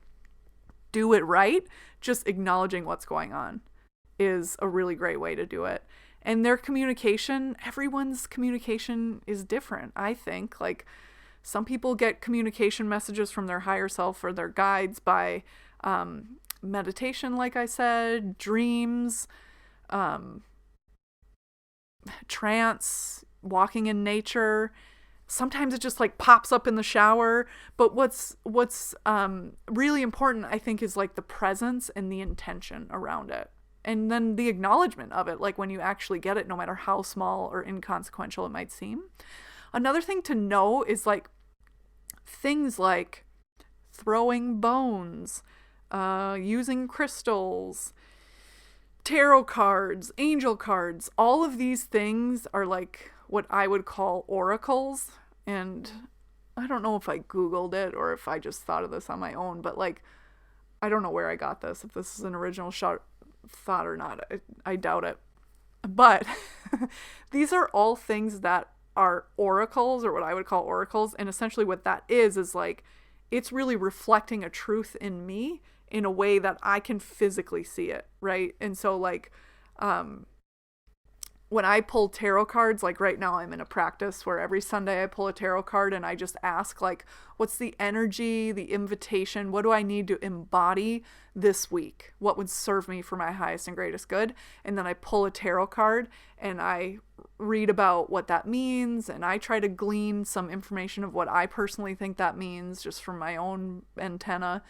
do it right. Just acknowledging what's going on is a really great way to do it. And their communication, everyone's communication is different, I think. Like, some people get communication messages from their higher self or their guides by meditation, like I said, dreams, trance, walking in nature. Sometimes it just like pops up in the shower. But what's really important, I think, is like the presence and the intention around it. And then the acknowledgement of it, like when you actually get it, no matter how small or inconsequential it might seem. Another thing to know is like things like throwing bones, using crystals, tarot cards, angel cards. All of these things are like what I would call oracles. And I don't know if I Googled it or if I just thought of this on my own, but like, I don't know where I got this, if this is an original thought or not. I doubt it. But these are all things that are oracles, or what I would call oracles. And essentially what that is like, it's really reflecting a truth in me in a way that I can physically see it, right? And so like, when I pull tarot cards, like right now I'm in a practice where every Sunday I pull a tarot card and I just ask like, what's the energy, the invitation? What do I need to embody this week? What would serve me for my highest and greatest good? And then I pull a tarot card and I read about what that means. And I try to glean some information of what I personally think that means, just from my own antenna.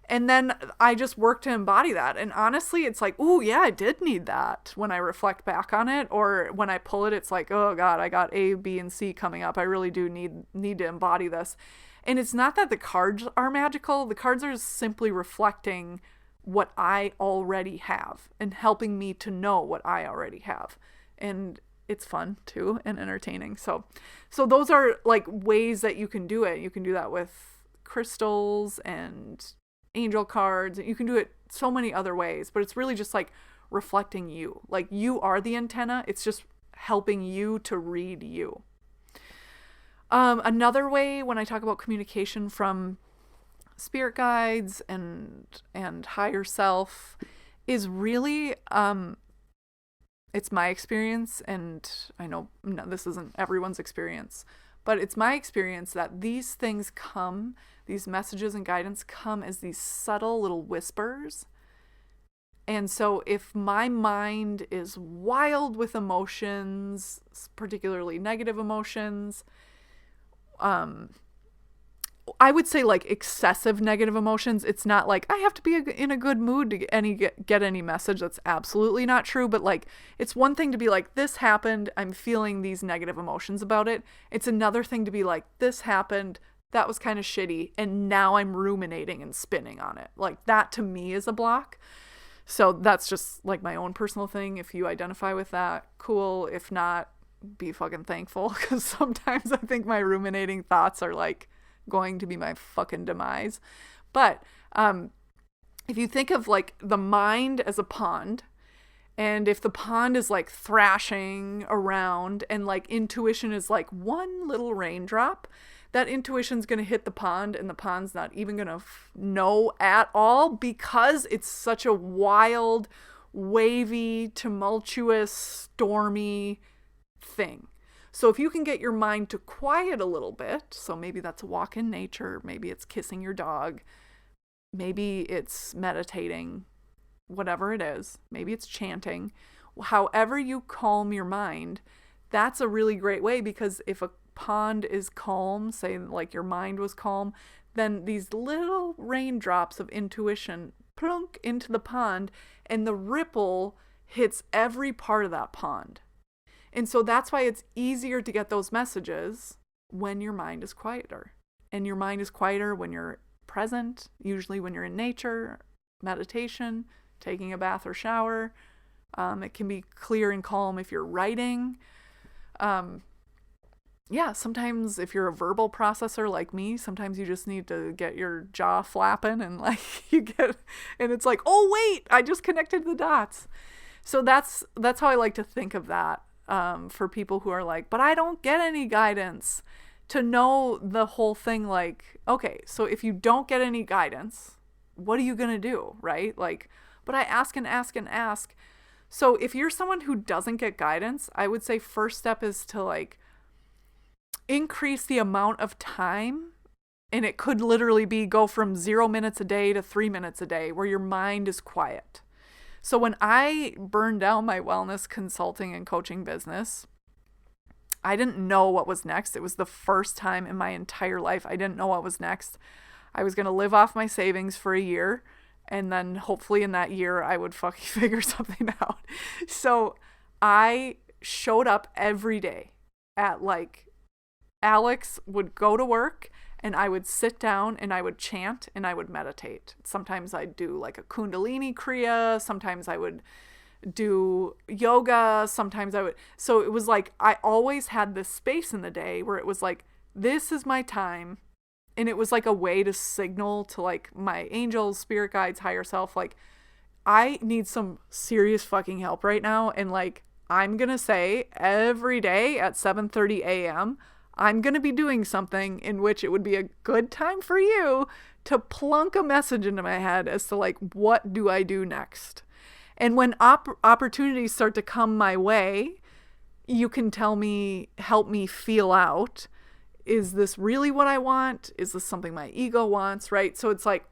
And then I just work to embody that. And honestly, it's like, ooh, yeah, I did need that when I reflect back on it. Or when I pull it, it's like, oh God, I got A, B, and C coming up. I really do need to embody this. And it's not that the cards are magical. The cards are simply reflecting what I already have and helping me to know what I already have. And it's fun too and entertaining. So those are like ways that you can do it. You can do that with crystals and angel cards. You can do it so many other ways, but it's really just like reflecting you. Like, you are the antenna. It's just helping you to read you. Another way, when I talk about communication from spirit guides and higher self, is really, it's my experience, and I know this isn't everyone's experience, but it's my experience that these things come, these messages and guidance come as these subtle little whispers. And so if my mind is wild with emotions, particularly negative emotions, I would say like excessive negative emotions. It's not like I have to be in a good mood to get any message. That's absolutely not true. But like, it's one thing to be like, this happened, I'm feeling these negative emotions about it. It's another thing to be like, this happened, that was kind of shitty, and now I'm ruminating and spinning on it. Like, that to me is a block. So that's just like my own personal thing. If you identify with that, cool. If not, be fucking thankful, because sometimes I think my ruminating thoughts are like going to be my fucking demise. But if you think of like the mind as a pond, and if the pond is like thrashing around and like intuition is like one little raindrop, that intuition's going to hit the pond, and the pond's not even going to know at all, because it's such a wild, wavy, tumultuous, stormy thing. So if you can get your mind to quiet a little bit, so maybe that's a walk in nature, maybe it's kissing your dog, maybe it's meditating, whatever it is, maybe it's chanting, however you calm your mind, that's a really great way, because if a pond is calm, say like your mind was calm, then these little raindrops of intuition plunk into the pond, and the ripple hits every part of that pond. And so that's why it's easier to get those messages when your mind is quieter. And your mind is quieter when you're present, usually when you're in nature, meditation, taking a bath or shower. It can be clear and calm if you're writing. Sometimes if you're a verbal processor like me, sometimes you just need to get your jaw flapping and and it's like, oh wait, I just connected the dots. So that's how I like to think of that. For people who are like, but I don't get any guidance, to know the whole thing, like, okay, so if you don't get any guidance, what are you going to do, right? Like, but I ask and ask and ask. So if you're someone who doesn't get guidance, I would say first step is to like increase the amount of time. And it could literally be go from 0 minutes a day to 3 minutes a day where your mind is quiet. So when I burned down my wellness consulting and coaching business, I didn't know what was next. It was the first time in my entire life I didn't know what was next. I was going to live off my savings for a year, and then hopefully in that year I would fucking figure something out. So I showed up every day at like, Alex would go to work and I would sit down and I would chant and I would meditate. Sometimes I'd do like a Kundalini Kriya. Sometimes I would do yoga. Sometimes I would. So it was like, I always had this space in the day where it was like, this is my time. And it was like a way to signal to like my angels, spirit guides, higher self, like, I need some serious fucking help right now. And like, I'm going to say every day at 7:30 a.m., I'm going to be doing something in which it would be a good time for you to plunk a message into my head as to like, what do I do next? And when opportunities start to come my way, you can tell me, help me feel out, is this really what I want? Is this something my ego wants? Right? So it's like,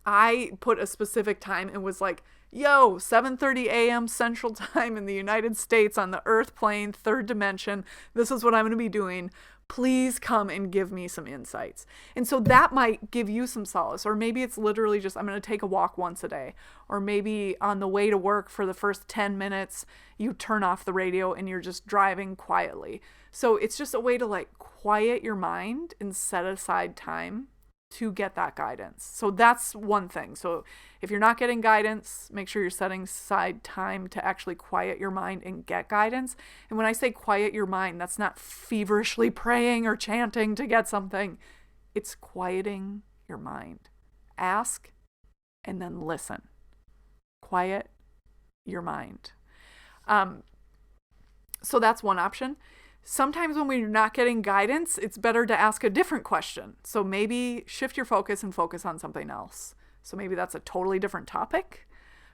I put a specific time and was like, yo, 7:30 a.m. Central Time in the United States on the Earth plane, third dimension. This is what I'm going to be doing. Please come and give me some insights. And so that might give you some solace. Or maybe it's literally just, I'm going to take a walk once a day. Or maybe on the way to work for the first 10 minutes, you turn off the radio and you're just driving quietly. So it's just a way to like quiet your mind and set aside time to get that guidance. So that's one thing. So if you're not getting guidance, make sure you're setting aside time to actually quiet your mind and get guidance. And when I say quiet your mind, that's not feverishly praying or chanting to get something. It's quieting your mind. Ask and then listen. Quiet your mind. So that's one option. Sometimes when we're not getting guidance, it's better to ask a different question. So maybe shift your focus and focus on something else. So maybe that's a totally different topic.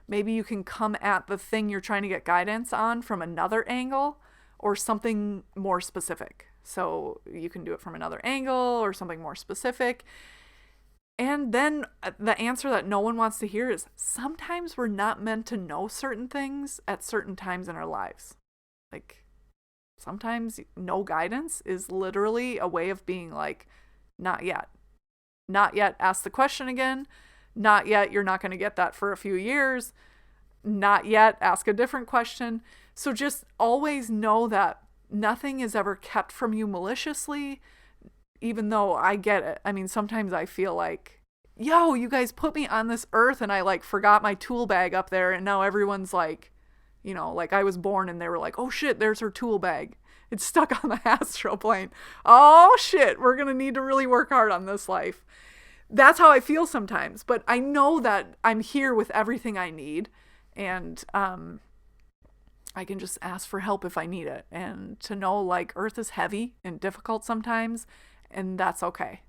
Maybe you can come at the thing you're trying to get guidance on from another angle or something more specific. So you can do it from another angle or something more specific. And then the answer that no one wants to hear is sometimes we're not meant to know certain things at certain times in our lives. Like, sometimes no guidance is literally a way of being like, not yet. Not yet, ask the question again. Not yet, you're not going to get that for a few years. Not yet, ask a different question. So just always know that nothing is ever kept from you maliciously, even though I get it. I mean, sometimes I feel like, yo, you guys put me on this earth and I like forgot my tool bag up there and now everyone's like, you know, like I was born and they were like, oh shit, there's her tool bag. It's stuck on the astral plane. Oh shit, we're going to need to really work hard on this life. That's how I feel sometimes. But I know that I'm here with everything I need. And I can just ask for help if I need it. And to know like Earth is heavy and difficult sometimes. And that's okay.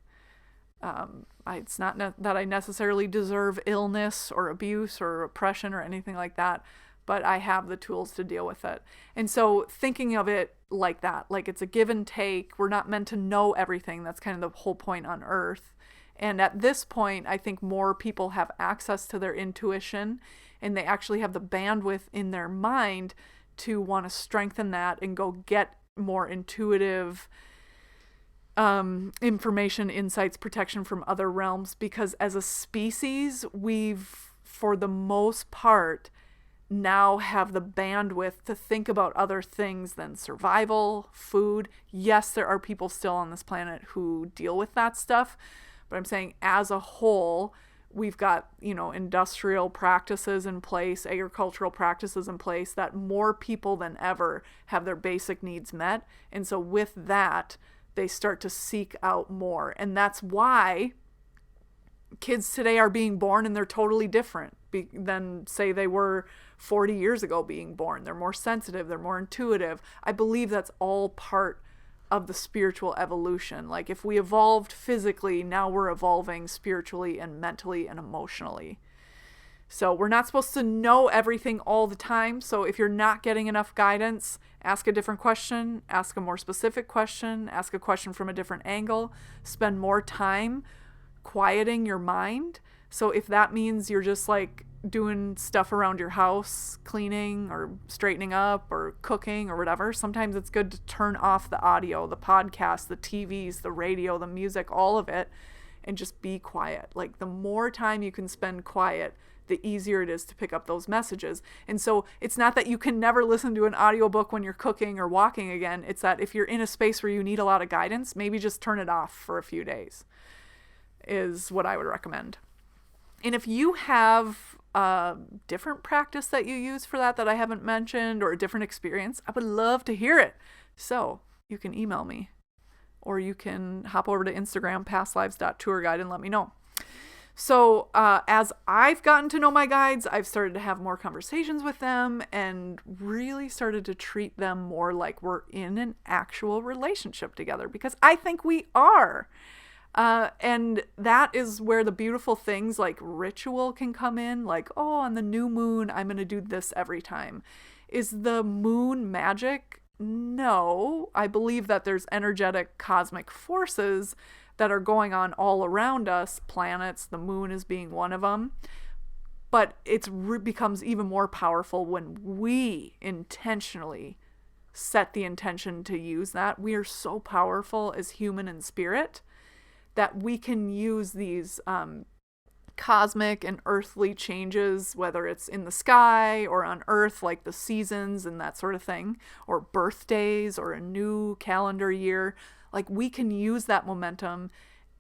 It's not that I necessarily deserve illness or abuse or oppression or anything like that, but I have the tools to deal with it. And so thinking of it like that, like it's a give and take, we're not meant to know everything. That's kind of the whole point on Earth. And at this point, I think more people have access to their intuition, and they actually have the bandwidth in their mind to want to strengthen that and go get more intuitive information, insights, protection from other realms. Because as a species, we've, for the most part, now have the bandwidth to think about other things than survival, food. Yes, there are people still on this planet who deal with that stuff, but I'm saying as a whole, we've got, industrial practices in place, agricultural practices in place, that more people than ever have their basic needs met. And so with that, they start to seek out more. And that's why kids today are being born and they're totally different than, say, they were 40 years ago being born. They're more sensitive, they're more intuitive. I believe that's all part of the spiritual evolution. Like if we evolved physically, now we're evolving spiritually and mentally and emotionally. So we're not supposed to know everything all the time. So if you're not getting enough guidance, ask a different question, ask a more specific question, ask a question from a different angle, spend more time quieting your mind. So if that means you're just like doing stuff around your house, cleaning or straightening up or cooking or whatever, sometimes it's good to turn off the audio, the podcast, the TVs, the radio, the music, all of it, and just be quiet. Like the more time you can spend quiet, the easier it is to pick up those messages. And so it's not that you can never listen to an audiobook when you're cooking or walking again. It's that if you're in a space where you need a lot of guidance, maybe just turn it off for a few days is what I would recommend. And if you have a different practice that you use for that I haven't mentioned, or a different experience, I would love to hear it. So you can email me, or you can hop over to Instagram, pastlives.tourguide, and let me know. So as I've gotten to know my guides, I've started to have more conversations with them and really started to treat them more like we're in an actual relationship together, because I think we are. And that is where the beautiful things like ritual can come in. Like, oh, on the new moon, I'm going to do this every time. Is the moon magic? No. I believe that there's energetic cosmic forces that are going on all around us. Planets, the moon is being one of them. But it becomes even more powerful when we intentionally set the intention to use that. We are so powerful as human and spirit that we can use these cosmic and earthly changes, whether it's in the sky or on Earth, like the seasons and that sort of thing, or birthdays or a new calendar year. Like we can use that momentum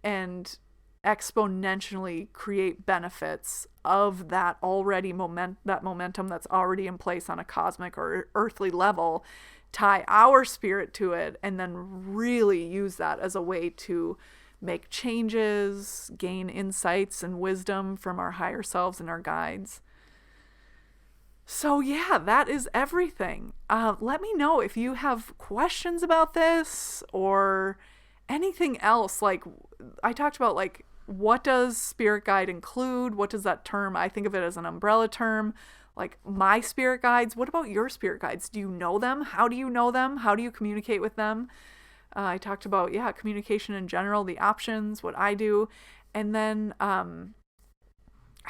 and exponentially create benefits of that already that momentum that's already in place on a cosmic or earthly level, tie our spirit to it, and then really use that as a way to make changes, gain insights and wisdom from our higher selves and our guides. So yeah, that is everything. Let me know if you have questions about this or anything else. Like I talked about, like, what does spirit guide include? What does that term? I think of it as an umbrella term. Like my spirit guides. What about your spirit guides? Do you know them? How do you know them? How do you communicate with them? I talked about, communication in general, the options, what I do. And then I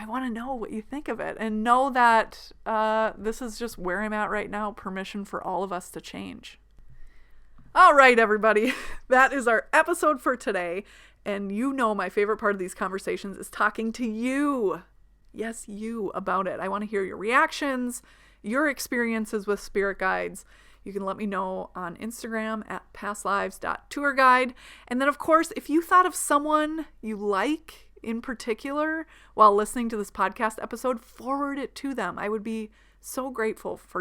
want to know what you think of it, and know that this is just where I'm at right now. Permission for all of us to change. All right, everybody. That is our episode for today. And my favorite part of these conversations is talking to you. Yes, you about it. I want to hear your reactions, your experiences with spirit guides. You can let me know on Instagram at pastlives.tourguide. And then, of course, if you thought of someone you like in particular while listening to this podcast episode, forward it to them. I would be so grateful to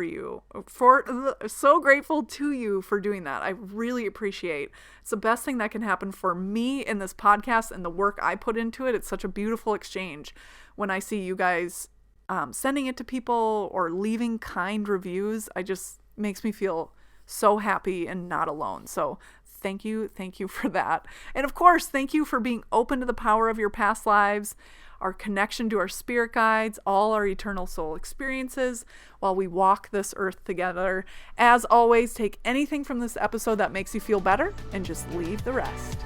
you for doing that. I really appreciate. It's the best thing that can happen for me in this podcast and the work I put into it. It's such a beautiful exchange when I see you guys sending it to people or leaving kind reviews. Makes me feel so happy and not alone. So thank you for that. And of course, thank you for being open to the power of your past lives, our connection to our spirit guides, all our eternal soul experiences while we walk this earth together. As always, take anything from this episode that makes you feel better and just leave the rest.